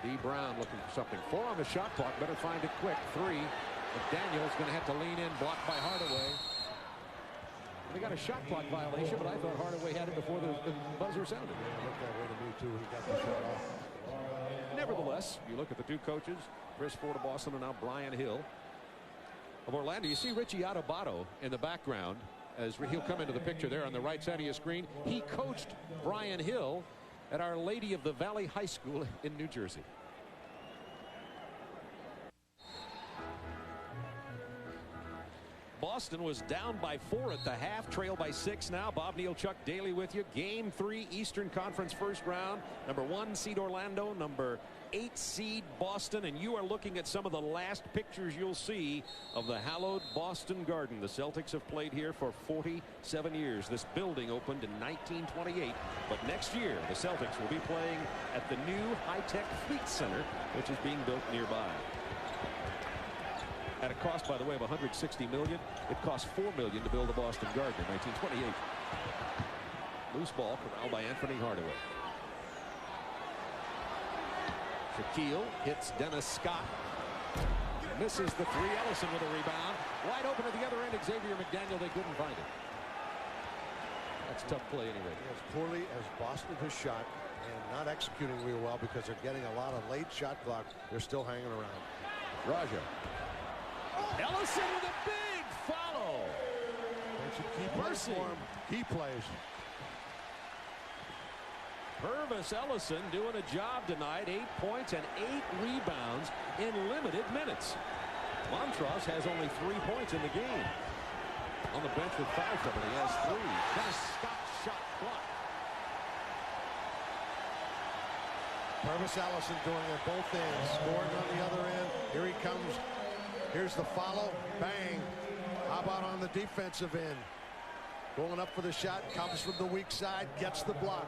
D. Brown looking for something. 4 on the shot clock. Better find it quick. 3. McDaniel's going to have to lean in. Blocked by Hardaway. They got a shot clock violation, but I thought Hardaway had it before the buzzer sounded. Yeah, it looked that way to me, too. He got the shot off. Nevertheless, you look at the two coaches, Chris Ford of Boston and now Brian Hill of Orlando. You see Richie Adubato in the background as he'll come into the picture there on the right side of your screen. He coached Brian Hill at Our Lady of the Valley High School in New Jersey. Boston was down by 4 at the half, trailed by 6 now. Bob Neal, Chuck Daly with you. Game 3, Eastern Conference first round. Number 1 seed Orlando, number 8 seed Boston, and you are looking at some of the last pictures you'll see of the hallowed Boston Garden. The Celtics have played here for 47 years. This building opened in 1928, but next year the Celtics will be playing at the new high-tech Fleet Center, which is being built nearby. At a cost, by the way, of $160 million. It cost $4 million to build the Boston Garden in 1928. Loose ball corralled by Anthony Hardaway. Shaquille hits Dennis Scott. Misses the three. Ellison with a rebound. Wide open at the other end. Xavier McDaniel. They couldn't find it. That's tough play anyway. As poorly as Boston has shot and not executing real well because they're getting a lot of late shot clock, they're still hanging around. Raja. Ellison with a big follow. They should keep mercy for him. Key plays. Purvis Ellison doing a job tonight. 8 points and 8 rebounds in limited minutes. Montross has only 3 points in the game. On the bench with foul trouble, he has 3. Dennis Scott shot blocked. Purvis Ellison doing it both ends, scoring on the other end. Here he comes. Here's the follow. Bang. How about on the defensive end? Going up for the shot, comes from the weak side, gets the block.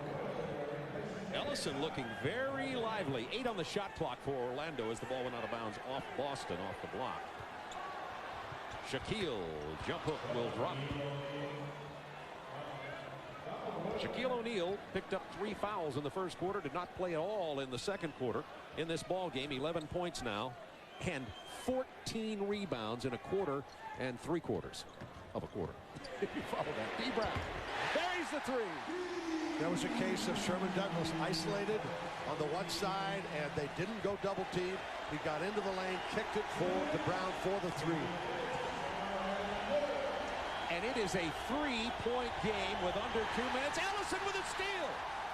Ellison looking very lively. 8 on the shot clock for Orlando as the ball went out of bounds off Boston, off the block. Shaquille, jump hook will drop. Shaquille O'Neal picked up 3 fouls in the first quarter, did not play at all in the second quarter in this ball game. 11 points now and 14 rebounds in a quarter and 3 quarters of a quarter. If you follow that. D. Brown. There's the 3. There was a case of Sherman Douglas isolated on the one side, and they didn't go double team. He got into the lane, kicked it to Brown for the 3. And it is a 3-point game with under 2 minutes. Ellison with a steal.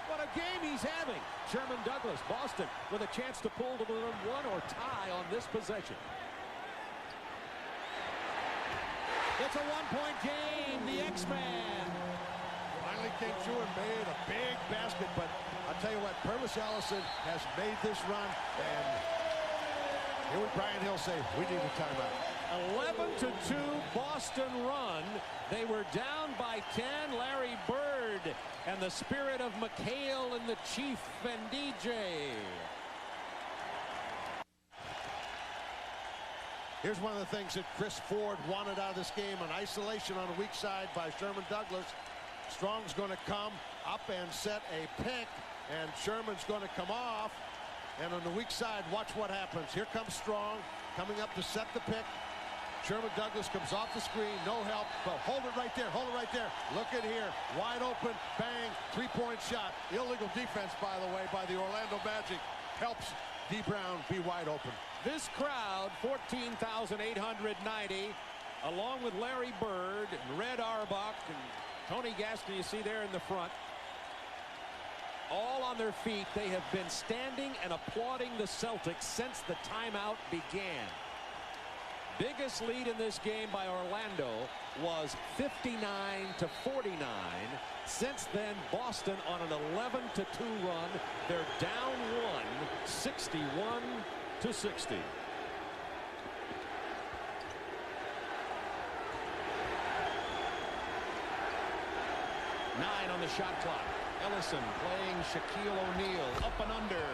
What a game he's having. Sherman Douglas, Boston, with a chance to pull to the 1 or tie on this possession. It's a 1-point game. The X-Man finally came through and made a big basket. But I'll tell you what, Purvis Ellison has made this run. And here would Brian Hill say, we need a timeout. 11-2 Boston run. They were down by 10. Larry Bird and the spirit of McHale and the Chief and DJ. Here's one of the things that Chris Ford wanted out of this game, an isolation on the weak side by Sherman Douglas. Strong's going to come up and set a pick, and Sherman's going to come off. And on the weak side, watch what happens. Here comes Strong coming up to set the pick. Sherman Douglas comes off the screen, no help, but hold it right there, hold it right there. Look at here, wide open, bang, 3-point shot. Illegal defense, by the way, by the Orlando Magic. Helps D. Brown be wide open. This crowd, 14,890, along with Larry Bird and Red Auerbach and Tony Gaston, you see there in the front, all on their feet. They have been standing and applauding the Celtics since the timeout began. Biggest lead in this game by Orlando was 59-49. Since then, Boston on an 11-2 run. They're down 1, 61-60. Nine on the shot clock. Ellison playing Shaquille O'Neal up and under.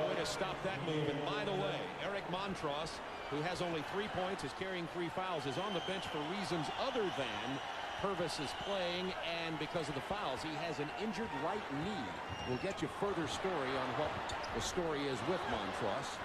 Way to stop that move. And by the way, Eric Montross, who has only 3 points, is carrying 3 fouls, is on the bench for reasons other than Purvis is playing and because of the fouls. He has an injured right knee. We'll get you further story on what the story is with Montross.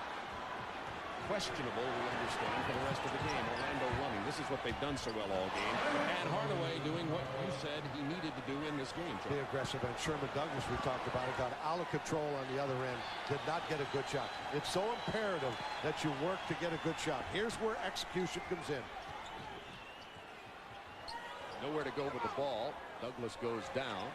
Questionable, we understand, for the rest of the game. Orlando running. This is what they've done so well all game. And Hardaway doing what you said he needed to do in this game. Be aggressive. And Sherman Douglas, we talked about it, got out of control on the other end. Did not get a good shot. It's so imperative that you work to get a good shot. Here's where execution comes in. Nowhere to go with the ball. Douglas goes down.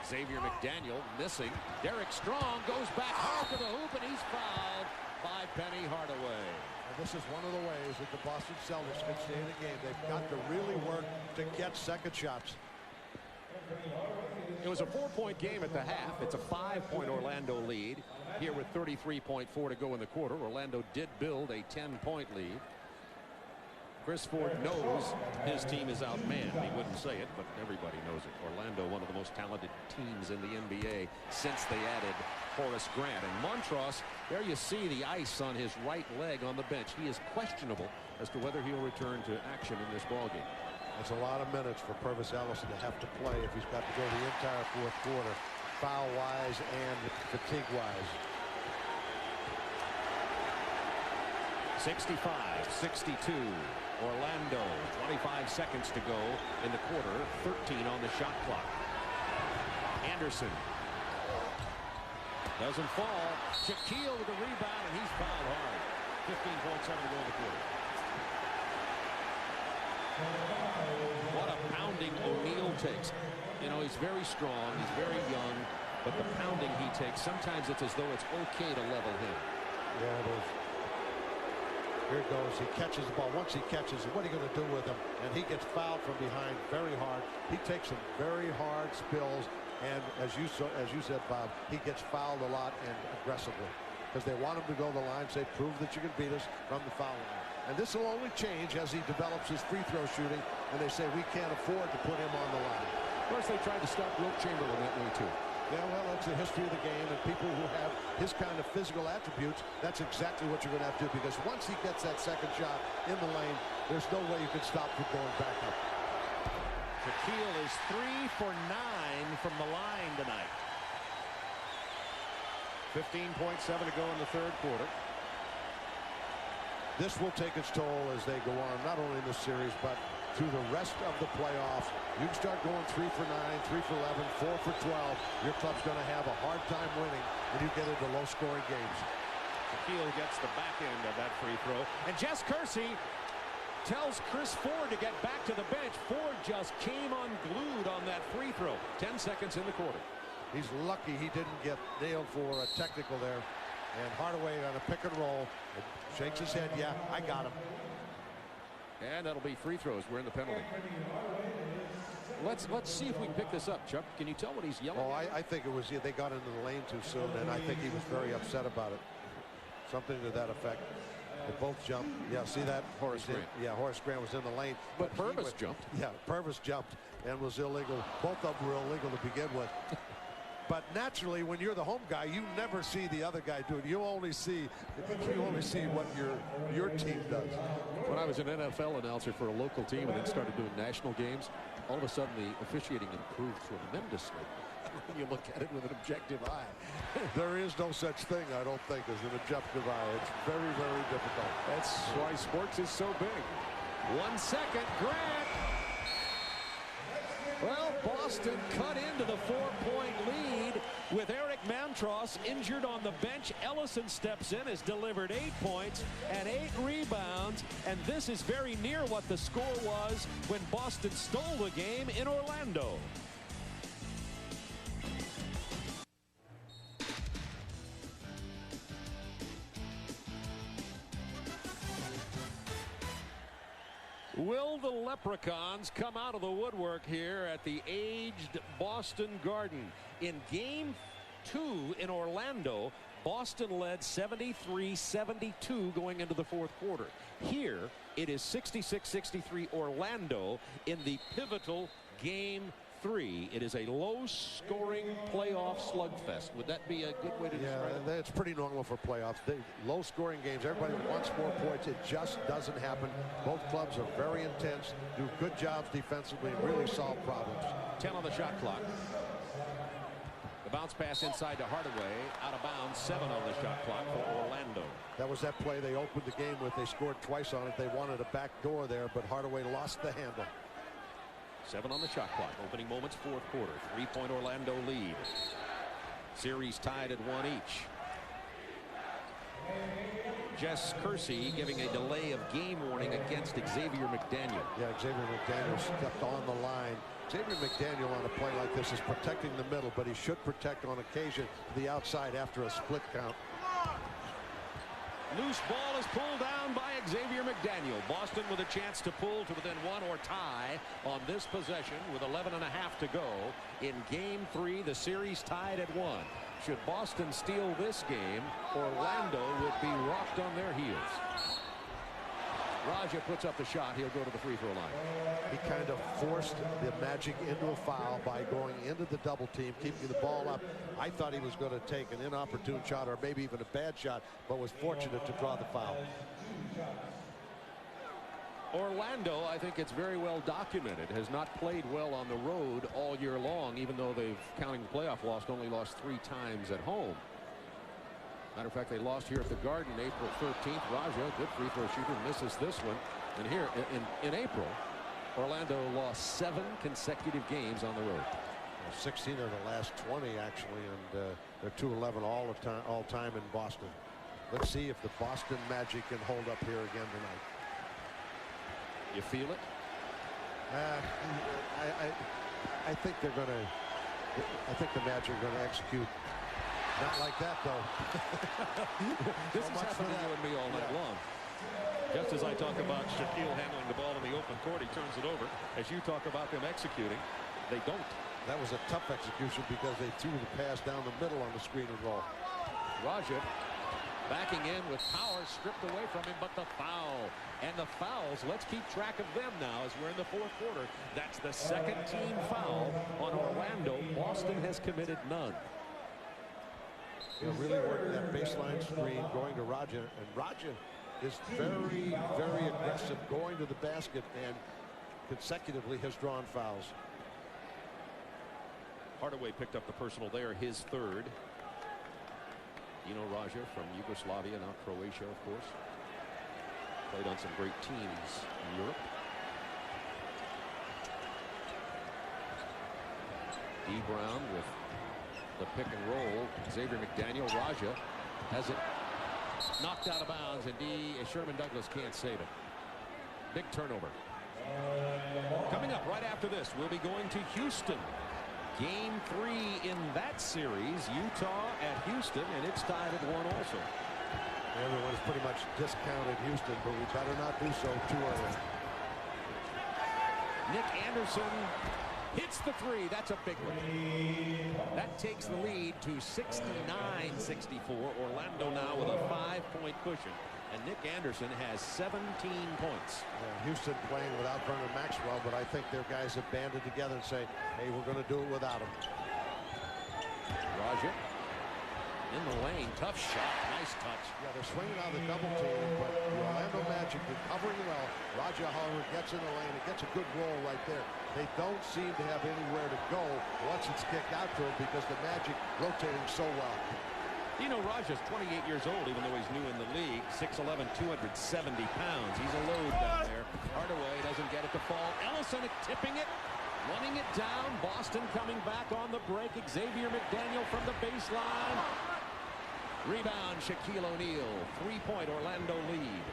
Xavier McDaniel missing. Derek Strong goes back hard to the hoop, and he's fouled by Penny Hardaway. And this is one of the ways that the Boston Celtics can stay in the game. They've got to really work to get second shots. It was a 4-point game at the half. It's a 5-point Orlando lead here with 33.4 to go in the quarter. Orlando did build a 10-point lead. Of Chris Ford knows his team is outmanned. He wouldn't say it, but everybody knows it. Orlando, one of the most talented teams in the NBA since they added Horace Grant. And Montross, there you see the ice on his right leg on the bench. He is questionable as to whether he'll return to action in this ballgame. That's a lot of minutes for Purvis Ellison to have to play if he's got to go the entire fourth quarter, foul-wise and fatigue-wise. 65-62. Orlando, 25 seconds to go in the quarter, 13 on the shot clock. Anderson doesn't fall. Shaquille with the rebound, and he's fouled hard. 15.7 to go in the quarter. What a pounding O'Neal takes. You know, he's very strong, he's very young, but the pounding he takes, sometimes it's as though it's okay to level him. Yeah, it is. Here it goes. He catches the ball. Once he catches it, what are you going to do with him? And he gets fouled from behind very hard. He takes some very hard spills, and as you said, Bob, he gets fouled a lot and aggressively because they want him to go to the line, say, prove that you can beat us from the foul line. And this will only change as he develops his free throw shooting, and they say we can't afford to put him on the line. Of course, they tried to stop Wilt Chamberlain that way too. Yeah, well, that's the history of the game, and people who have his kind of physical attributes, that's exactly what you're going to have to do, because once he gets that second shot in the lane, there's no way you can stop from going back up. Shaquille is 3 for 9 from the line tonight. 15.7 to go in the third quarter. This will take its toll as they go on, not only in this series, but through the rest of the playoffs. You can start going 3 for 9, 3 for 11, 4 for 12. Your club's going to have a hard time winning when you get into low-scoring games. Shaquille gets the back end of that free throw. And Jess Kersey tells Chris Ford to get back to the bench. Ford just came unglued on that free throw. 10 seconds in the quarter. He's lucky he didn't get nailed for a technical there. And Hardaway on a pick and roll shakes his head. Yeah, I got him. And that'll be free throws. We're in the penalty. Let's see if we can pick this up, Chuck. Can you tell what he's yelling? Oh, I think it was they got into the lane too soon, and I think he was very upset about it. Something to that effect. They both jumped. Yeah, see that? Horace Grant. Yeah, Horace Grant was in the lane. But Purvis jumped. Yeah, Purvis jumped and was illegal. Both of them were illegal to begin with. But naturally, when you're the home guy, you never see the other guy do it. You only see what your team does. When I was an NFL announcer for a local team and then started doing national games, all of a sudden the officiating improved tremendously. When you look at it with an objective eye. There is no such thing, I don't think, as an objective eye. It's very, very difficult. That's why sports is so big. 1 second, Grant. Well, Boston cut into the 4-point lead with Eric Montross injured on the bench. Ellison steps in, has delivered 8 points and 8 rebounds, and this is very near what the score was when Boston stole the game in Orlando. Will the Leprechauns come out of the woodwork here at the aged Boston Garden? In Game 2 in Orlando, Boston led 73-72 going into the fourth quarter. Here, it is 66-63 Orlando in the pivotal Game 3. It is a low-scoring playoff slugfest. Would that be a good way to describe it? Yeah, it's pretty normal for playoffs. Low-scoring games, everybody wants more points. It just doesn't happen. Both clubs are very intense, do good jobs defensively, and really solve problems. 10 on the shot clock. The bounce pass inside to Hardaway, out of bounds. 7 on the shot clock for Orlando. That was that play they opened the game with. They scored twice on it. They wanted a back door there, but Hardaway lost the handle. 7 on the shot clock. Opening moments, fourth quarter. 3-point Orlando lead. Series tied at 1 each. Jess Kersey giving a delay of game warning against Xavier McDaniel. Yeah, Xavier McDaniel stepped on the line. Xavier McDaniel on a play like this is protecting the middle, but he should protect on occasion the outside after a split count. Loose ball is pulled down by Xavier McDaniel. Boston with a chance to pull to within 1 or tie on this possession with 11.5 to go. In Game 3, the series tied at 1. Should Boston steal this game, Orlando would be rocked on their heels. Raja puts up the shot. He'll go to the free throw line. He kind of forced the Magic into a foul by going into the double team, keeping the ball up. I thought he was going to take an inopportune shot or maybe even a bad shot, but was fortunate to draw the foul. Orlando, I think it's very well documented, has not played well on the road all year long, even though they've, counting the playoff loss, only lost 3 times at home. Matter of fact, they lost here at the Garden April 13th. Raja, good free throw shooter, misses this one. And here in April, Orlando lost 7 consecutive games on the road. 16 of the last 20 actually, and they're 2-11 all time in Boston. Let's see if the Boston Magic can hold up here again tonight. You feel it? I think they're going to. I think the Magic are going to execute. Not like that, though. This is happening to you and me all night long. Just as I talk about Shaquille handling the ball in the open court, he turns it over. As you talk about them executing, they don't. That was a tough execution because they threw the pass down the middle on the screen and roll. Raja backing in with power stripped away from him, but the foul. And the fouls, let's keep track of them now as we're in the 4th quarter. That's the 2nd team foul on Orlando. Boston has committed none. He'll really work that baseline screen going to Raja, and Raja is very, very aggressive going to the basket and consecutively has drawn fouls. Hardaway picked up the personal there, his 3rd. Raja from Yugoslavia, now Croatia, of course. Played on some great teams in Europe. D. Brown with the pick and roll. Xavier McDaniel. Raja has it knocked out of bounds, and Sherman Douglas can't save it. Big turnover. Coming up right after this, we'll be going to Houston. Game 3 in that series, Utah at Houston, and it's tied at 1 also. Everyone's pretty much discounted Houston, but we better not do so too early. Nick Anderson hits the 3. That's a big one. That takes the lead to 69-64. Orlando now with a 5-point cushion. And Nick Anderson has 17 points. Yeah, Houston playing without Vernon Maxwell, but I think their guys have banded together and say, hey, we're going to do it without him. Raja in the lane. Tough shot. Nice touch. Yeah, they're swinging out the double team, but the Orlando Magic recovering well. Raja, however, gets in the lane. It gets a good roll right there. They don't seem to have anywhere to go once it's kicked out to them because the Magic rotating so well. Raja's 28 years old, even though he's new in the league. 6'11", 270 pounds. He's a load down there. Hardaway doesn't get it to fall. Ellison tipping it, running it down. Boston coming back on the break. Xavier McDaniel from the baseline. Rebound, Shaquille O'Neal. 3-point Orlando lead.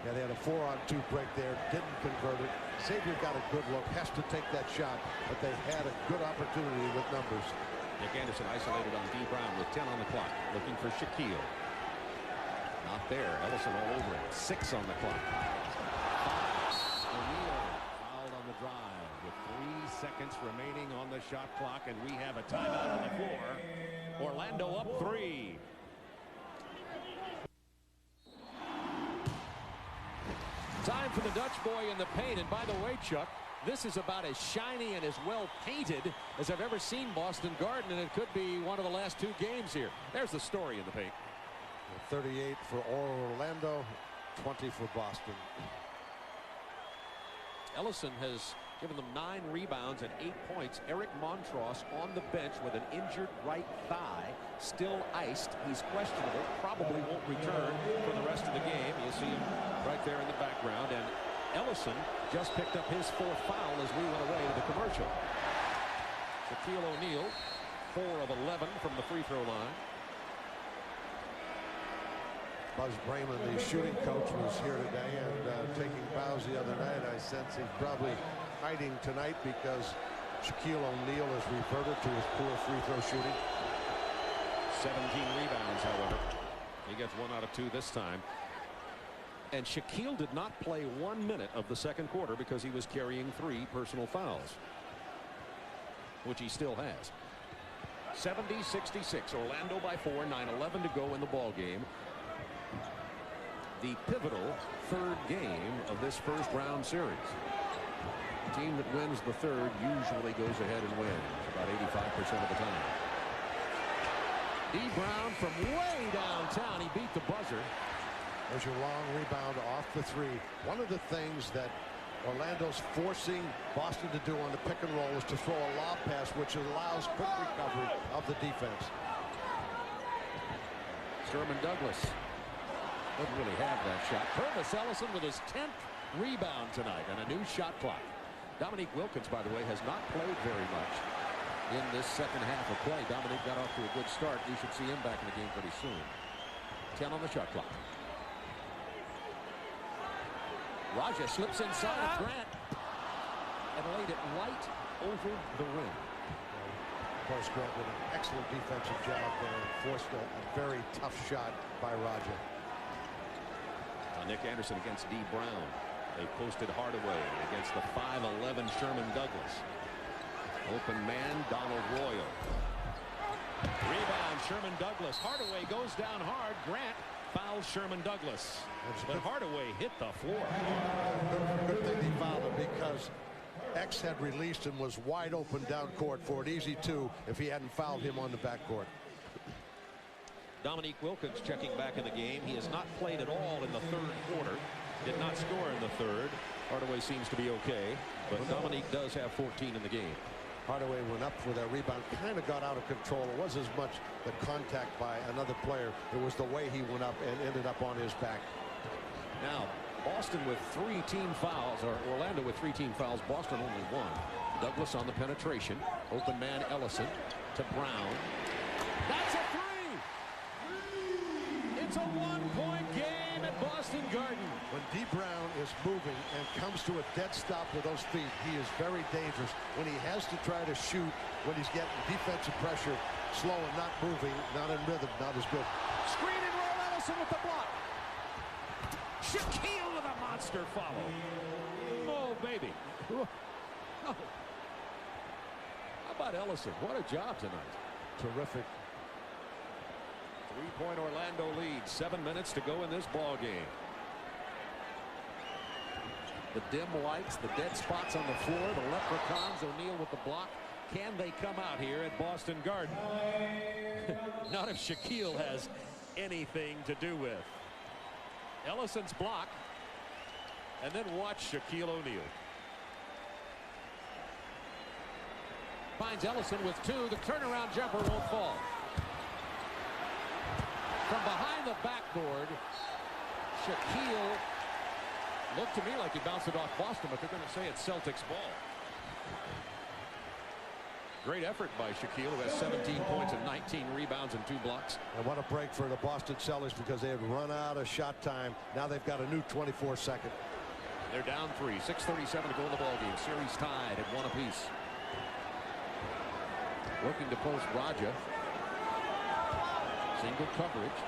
Yeah, they had a 4-on-2 break there. Didn't convert it. Xavier got a good look. Has to take that shot, but they had a good opportunity with numbers. Nick Anderson isolated on D. Brown with 10 on the clock. Looking for Shaquille. Not there. Ellison all over it. 6 on the clock. O'Neal fouled on the drive with 3 seconds remaining on the shot clock, and we have a timeout on the floor. Orlando up 3. Time for the Dutch boy in the paint, and by the way, Chuck, this is about as shiny and as well painted as I've ever seen Boston Garden, and it could be one of the last 2 games here. There's the story in the paint. 38 for Orlando, 20 for Boston. Ellison has given them 9 rebounds and 8 points. Eric Montross on the bench with an injured right thigh, still iced. He's questionable, probably won't return for the rest of the game. You'll see him right there in the background, and Ellison just picked up his 4th foul as we went away to the commercial. Shaquille O'Neal, 4 of 11 from the free throw line. Buzz Brayman, the shooting coach, was here today and taking bows the other night. I sense he's probably hiding tonight because Shaquille O'Neal has reverted to his poor free throw shooting. 17 rebounds, however. He gets 1 out of 2 this time. And Shaquille did not play 1 minute of the 2nd quarter because he was carrying 3 personal fouls, which he still has. 70-66. Orlando by 4. 9:11 to go in the ball game. the pivotal third game of this first round series. The team that wins the third usually goes ahead and wins about 85% of the time. D. Brown from way downtown. He beat the buzzer. There's your long rebound off the three. One of the things that Orlando's forcing Boston to do on the pick and roll is to throw a lob pass, which allows quick recovery of the defense. Sherman Douglas doesn't really have that shot. Purvis Ellison with his 10th rebound tonight and a new shot clock. Dominique Wilkins, by the way, has not played very much in this second half of play. Dominique got off to a good start. We should see him back in the game pretty soon. 10 on the shot clock. Raja slips inside of Grant and laid it right over the rim. Of course, Grant did an excellent defensive job there and forced a very tough shot by Raja. Nick Anderson against D. Brown. They posted Hardaway against the 5'11" Sherman Douglas. Open man, Donald Royal. Rebound, Sherman Douglas. Hardaway goes down hard. Grant fouls Sherman Douglas. But Hardaway hit the floor. Good thing he fouled him because X had released and was wide open down court for an easy two if he hadn't fouled him on the backcourt. Dominique Wilkins checking back in the game. He has not played at all in the third quarter. Did not score in the third. Hardaway seems to be okay, but Dominique does have 14 in the game. Hardaway went up for that rebound, kind of got out of control. It wasn't as much the contact by another player. It was the way he went up and ended up on his back. Now, Boston with 3 team fouls, or Orlando with 3 team fouls. Boston only 1. Douglas on the penetration. Open man Ellison to Brown. That's a 3! It's a 1-point game at Boston Garden. When D. Brown is moving and comes to a dead stop with those feet, he is very dangerous. When he has to try to shoot, when he's getting defensive pressure, slow and not moving, not in rhythm, not as good. Screen and roll, Ellison with the block. Shaquille with a monster follow. Oh, baby. Oh. How about Ellison? What a job tonight. Terrific. 3-point Orlando lead. 7 minutes to go in this ball game. The dim lights, the dead spots on the floor, the leprechauns. O'Neal with the block. Can they come out here at Boston Garden? Not if Shaquille has anything to do with. Ellison's block. And then watch Shaquille O'Neal. Finds Ellison with 2. The turnaround jumper won't fall. From behind the backboard, Shaquille looked to me like he bounced it off Boston, but they're going to say it's Celtics ball. Great effort by Shaquille, who has 17 points and 19 rebounds and 2 blocks. And what a break for the Boston Celtics because they had run out of shot time. Now they've got a new 24-second. They're down 3. 6:37 to go in the ball game. Series tied at 1 apiece. Working to post Raja. Single coverage.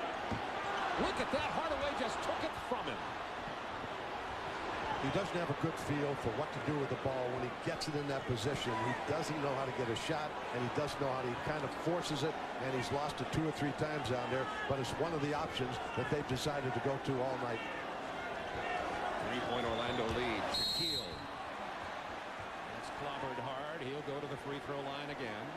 Look at that. Hardaway just took it from him. He doesn't have a good feel for what to do with the ball when he gets it in that position. He doesn't know how to get a shot, and he doesn't know how to, he kind of forces it, and he's lost it 2 or 3 times down there, but it's one of the options that they've decided to go to all night. 3-point Orlando lead. Shaquille. That's clobbered hard. He'll go to the free throw line again.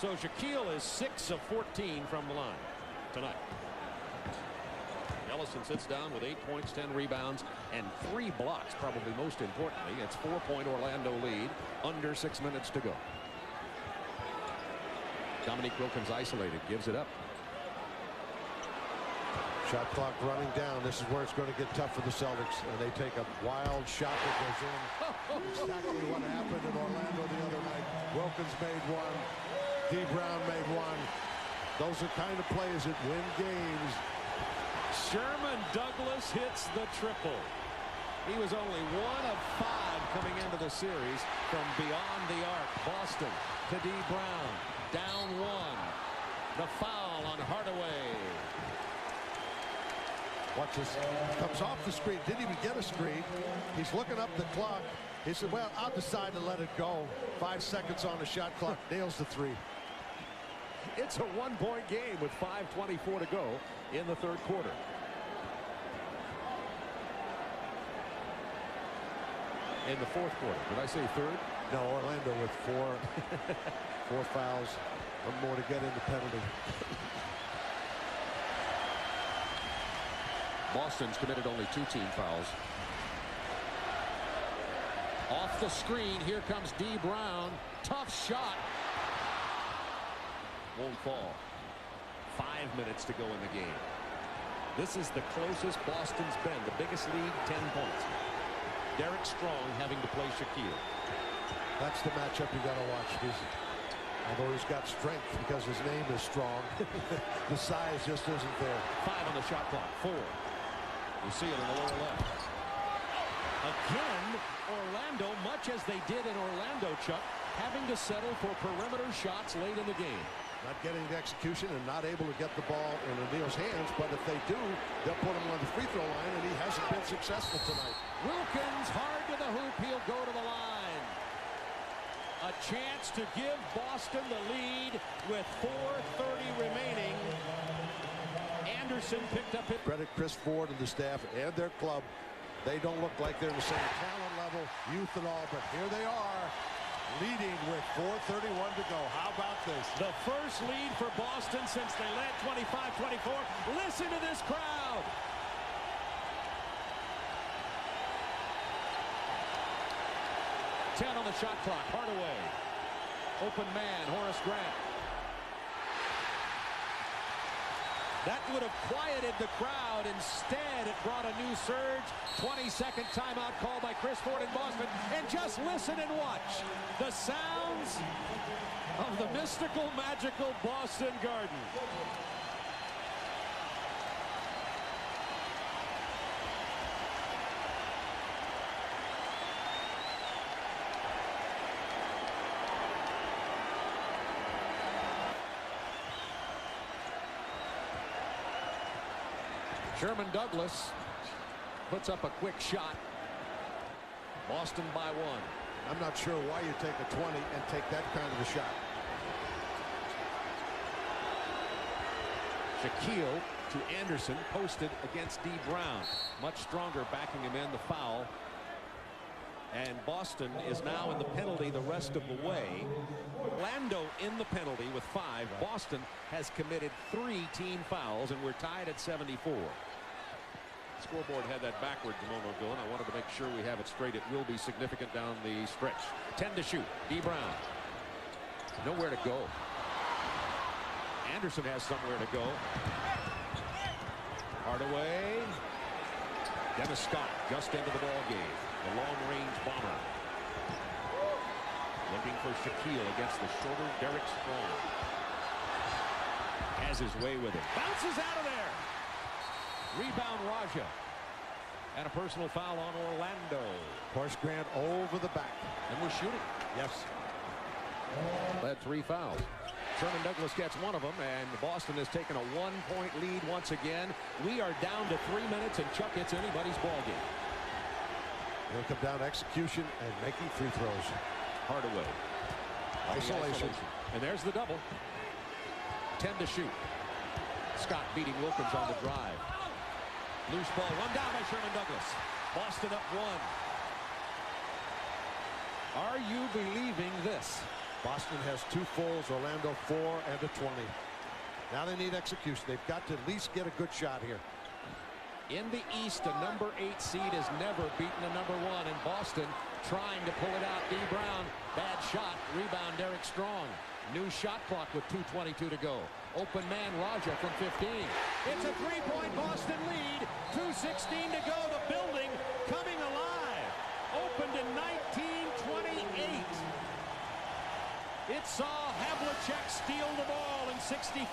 So Shaquille is 6 of 14 from the line tonight. Ellison sits down with 8 points, 10 rebounds, and 3 blocks. Probably most importantly, it's 4-point Orlando lead. Under 6 minutes to go. Dominique Wilkins isolated, gives it up. Shot clock running down. This is where it's going to get tough for the Celtics, and they take a wild shot that goes in. Exactly what happened in Orlando the other night. Wilkins made 1. D. Brown made 1. Those are kind of plays that win games. Sherman Douglas hits the triple. He was only 1 of 5 coming into the series from beyond the arc. Boston to D. Brown. Down 1. The foul on Hardaway. Watch this. Comes off the screen. Didn't even get a screen. He's looking up the clock. He said, well, I'll decide to let it go. 5 seconds on the shot clock. Nails the 3. It's a one-point game with 5:24 to go in the third quarter. In the fourth quarter. Did I say third? No, Orlando with four fouls. One more to get in the penalty. Boston's committed only 2 team fouls. Off the screen, here comes D. Brown. Tough shot. Won't fall. 5 minutes to go in the game. This is the closest Boston's been. The biggest lead, 10 points. Derek Strong having to play Shaquille. That's the matchup you got to watch. Although he's got strength because his name is Strong, the size just isn't there. 5 on the shot clock. 4. You see it in the lower left. Again, Orlando, much as they did in Orlando, Chuck, having to settle for perimeter shots late in the game. Not getting the execution and not able to get the ball in O'Neal's hands, but if they do, they'll put him on the free throw line, and he hasn't been successful tonight. Wilkins hard to the hoop. He'll go to the line. A chance to give Boston the lead with 4:30 remaining. Anderson picked up it. Credit Chris Ford and the staff and their club. They don't look like they're the same talent level, youth and all, but here they are, leading with 4:31 to go. How about this? The first lead for Boston since they led 25-24. Listen to this crowd. On the shot clock. Hardaway. Open man. Horace Grant. That would have quieted the crowd. Instead, it brought a new surge. 22nd timeout call by Chris Ford in Boston. And just listen and watch the sounds of the mystical, magical Boston Garden. Sherman Douglas puts up a quick shot. Boston by 1. I'm not sure why you take a 20 and take that kind of a shot. Shaquille to Anderson, posted against D. Brown. Much stronger backing him in the foul. And Boston is now in the penalty the rest of the way. Orlando in the penalty with 5. Boston has committed 3 team fouls, and we're tied at 74. Scoreboard had that backwards a moment ago, and I wanted to make sure we have it straight. It will be significant down the stretch. 10 to shoot. D. Brown. Nowhere to go. Anderson has somewhere to go. Hardaway. Dennis Scott just into the ball game. The long-range bomber. Looking for Shaquille against the shorter Derek Strong. Has his way with it. Bounces out of there. Rebound Raja. And a personal foul on Orlando. Horace Grant over the back. And we're shooting. Yes. Led 3 fouls. Sherman Douglas gets one of them, and Boston has taken a 1-point lead once again. We are down to 3 minutes, and Chuck, it's anybody's ball game. It'll come down to execution and making free throws. Hardaway. Isolation. And there's the double. 10 to shoot. Scott beating Wilkins on the drive. Loose ball. 1 down by Sherman Douglas. Boston up 1. Are you believing this? Boston has 2 fulls, Orlando 4 and a 20. Now they need execution. They've got to at least get a good shot here. In the East, a number 8 seed has never beaten a number 1, and Boston trying to pull it out. D. Brown, bad shot. Rebound Derek Strong. New shot clock with 2:22 to go. Open man Raja from 15. It's a 3-point Boston lead. 2:16 to go. The building coming alive. Opened in 1928. It saw Havlicek steal the ball in 65.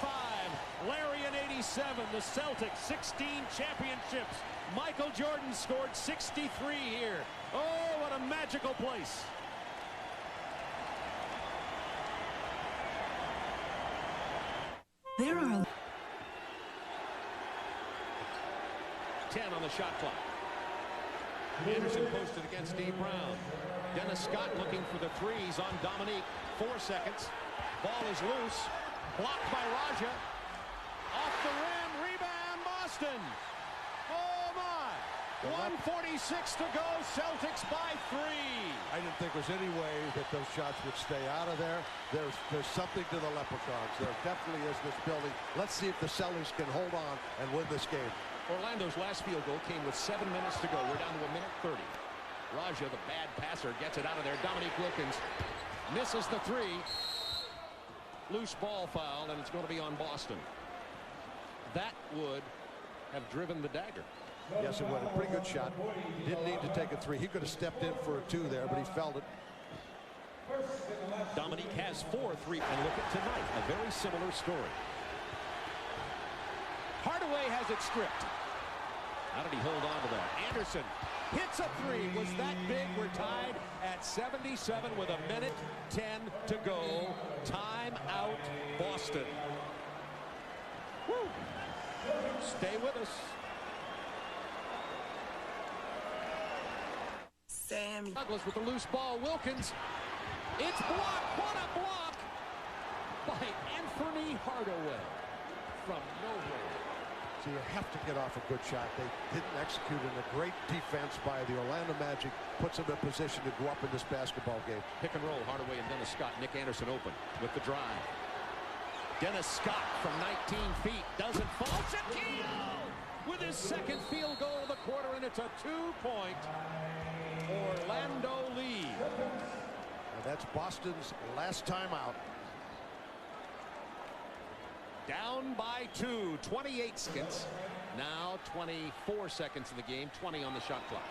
Larry in 87. The Celtics 16 championships. Michael Jordan scored 63 here. Oh, what a magical place. There are 10 on the shot clock. Anderson posted against D. Brown. Dennis Scott looking for the threes on Dominique. 4 seconds. Ball is loose. Blocked by Raja. Off the rim. Rebound, Boston. Oh, my. 1:46 to go. Celtics by 3. I didn't think there was any way that those shots would stay out of there. There's something to the Leprechauns. There definitely is this building. Let's see if the Celtics can hold on and win this game. Orlando's last field goal came with 7 minutes to go. We're down to 1:30. Raja, the bad passer, gets it out of there. Dominique Wilkins misses the 3. Loose ball foul, and it's going to be on Boston. That would have driven the dagger. Yes, it would. A pretty good shot. Didn't need to take a 3. He could have stepped in for a 2 there, but he felt it. Dominique has 4 3. And look at tonight, a very similar story. Hardaway has it stripped. How did he hold on to that? Anderson hits a 3. Was that big? We're tied at 77 with 1:10 to go. Time out, Boston. Woo. Stay with us. Sam Douglas with the loose ball. Wilkins. It's blocked. What a block by Anthony Hardaway from nowhere. So you have to get off a good shot. They didn't execute, and a great defense by the Orlando Magic puts them in position to go up in this basketball game. Pick and roll. Hardaway and Dennis Scott. Nick Anderson open with the drive. Dennis Scott from 19 feet doesn't fall. Shaquille with his second field goal of the quarter, and it's a 2-point Orlando lead. And that's Boston's last time out. Down by 2, 28 seconds. Now 24 seconds in the game, 20 on the shot clock.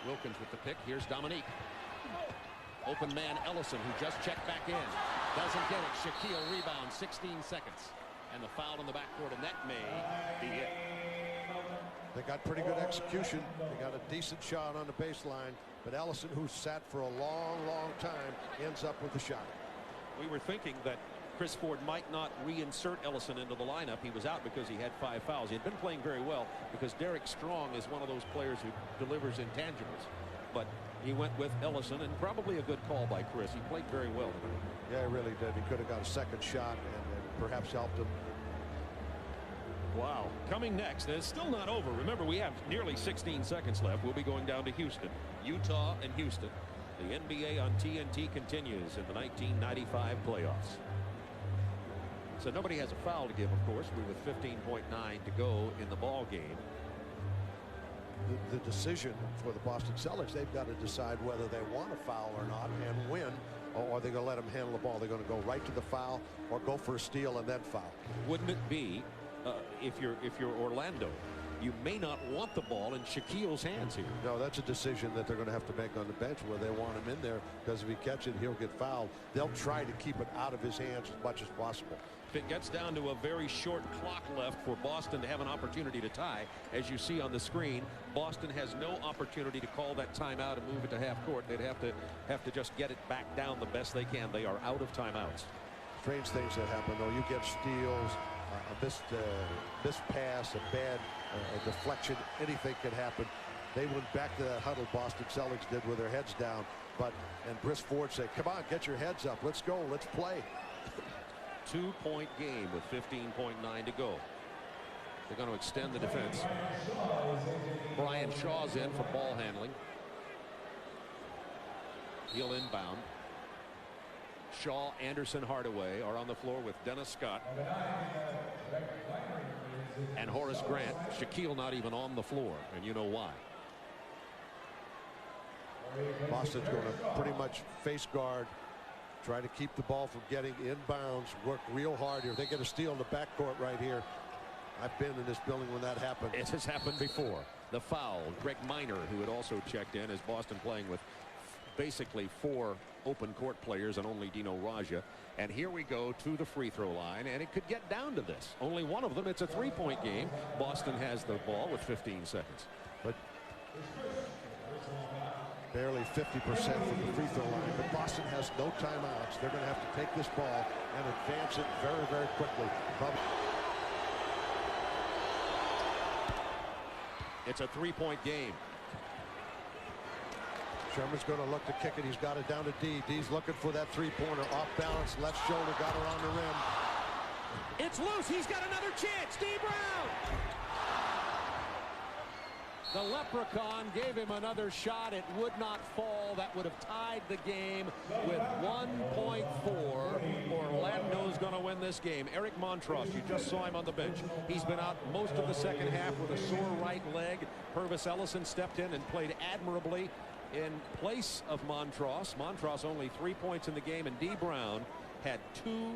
Wilkins with the pick. Here's Dominique. Open man Ellison, who just checked back in. Doesn't get it. Shaquille rebounds, 16 seconds. And the foul in the backcourt, and that may be it. They got pretty good execution. They got a decent shot on the baseline. But Ellison, who sat for a long, long time, ends up with the shot. We were thinking that Chris Ford might not reinsert Ellison into the lineup. He was out because he had 5 fouls. He had been playing very well because Derek Strong is one of those players who delivers intangibles. But he went with Ellison, and probably a good call by Chris. He played very well tonight. Yeah, he really did. He could have got a second shot and perhaps helped him. Wow. Coming next, and it's still not over. Remember, we have nearly 16 seconds left. We'll be going down to Houston. Utah and Houston. The NBA on TNT continues in the 1995 playoffs. So nobody has a foul to give, of course. We're with 15.9 to go in the ball game. The decision for the Boston Celtics, they've got to decide whether they want to foul or not and win, or are they going to let them handle the ball? They're going to go right to the foul or go for a steal and then foul. Wouldn't it be if you're Orlando, you may not want the ball in Shaquille's hands here. No, that's a decision that they're going to have to make on the bench, where they want him in there, because if he catches it, he'll get fouled. They'll try to keep it out of his hands as much as possible. If it gets down to a very short clock left for Boston to have an opportunity to tie, as you see on the screen, Boston has no opportunity to call that timeout and move it to half court. They'd have to just get it back down the best they can. They are out of timeouts. Strange things that happen, though. You get steals, a missed pass, a bad deflection. Anything can happen. They went back to that huddle Boston Celtics did with their heads down. And Chris Ford said, come on, get your heads up. Let's go. Let's play. 2-point game with 15.9 to go. They're going to extend the defense. Brian Shaw's in for ball handling. He'll inbound. Shaw, Anderson, Hardaway are on the floor with Dennis Scott and Horace Grant. Shaquille not even on the floor, and you know why. Boston's going to pretty much face guard, try to keep the ball from getting inbounds, work real hard here. They get a steal in the backcourt right here. I've been in this building when that happened. It has happened before. The foul. Greg Minor, who had also checked in, as Boston playing with basically 4 open court players and only Dino Raja. And here we go to the free throw line, and it could get down to this. Only one of them. It's a 3-point game. Boston has the ball with 15 seconds. But barely 50% from the free throw line. But Boston has no timeouts. They're going to have to take this ball and advance it very, very quickly. It's a 3-point game. Sherman's going to look to kick it. He's got it down to D. D's looking for that three-pointer. Off balance, left shoulder, got around the rim. It's loose. He's got another chance. D. Brown. The Leprechaun gave him another shot. It would not fall. That would have tied the game with 1.4. Orlando's going to win this game. Eric Montross, you just saw him on the bench. He's been out most of the second half with a sore right leg. Purvis Ellison stepped in and played admirably in place of Montross. Montross only 3 points in the game, and D. Brown had 2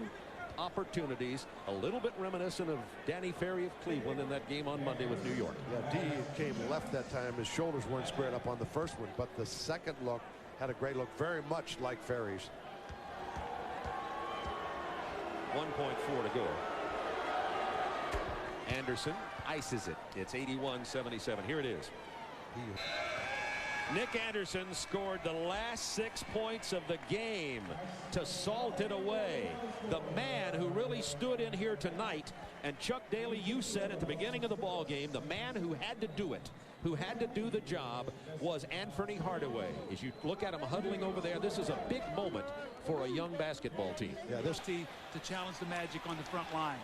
opportunities, a little bit reminiscent of Danny Ferry of Cleveland in that game on Monday with New York. Yeah, D came left that time. His shoulders weren't squared up on the first one, but the second look had a great look, very much like Ferry's. 1.4 to go. Anderson ices it. It's 81-77. Here it is. Nick Anderson scored the last 6 points of the game to salt it away. The man who really stood in here tonight, and Chuck Daly, you said at the beginning of the ball game, the man who had to do it, who had to do the job, was Anthony Hardaway. As you look at him huddling over there, this is a big moment for a young basketball team. Yeah, this team to challenge the Magic on the front line.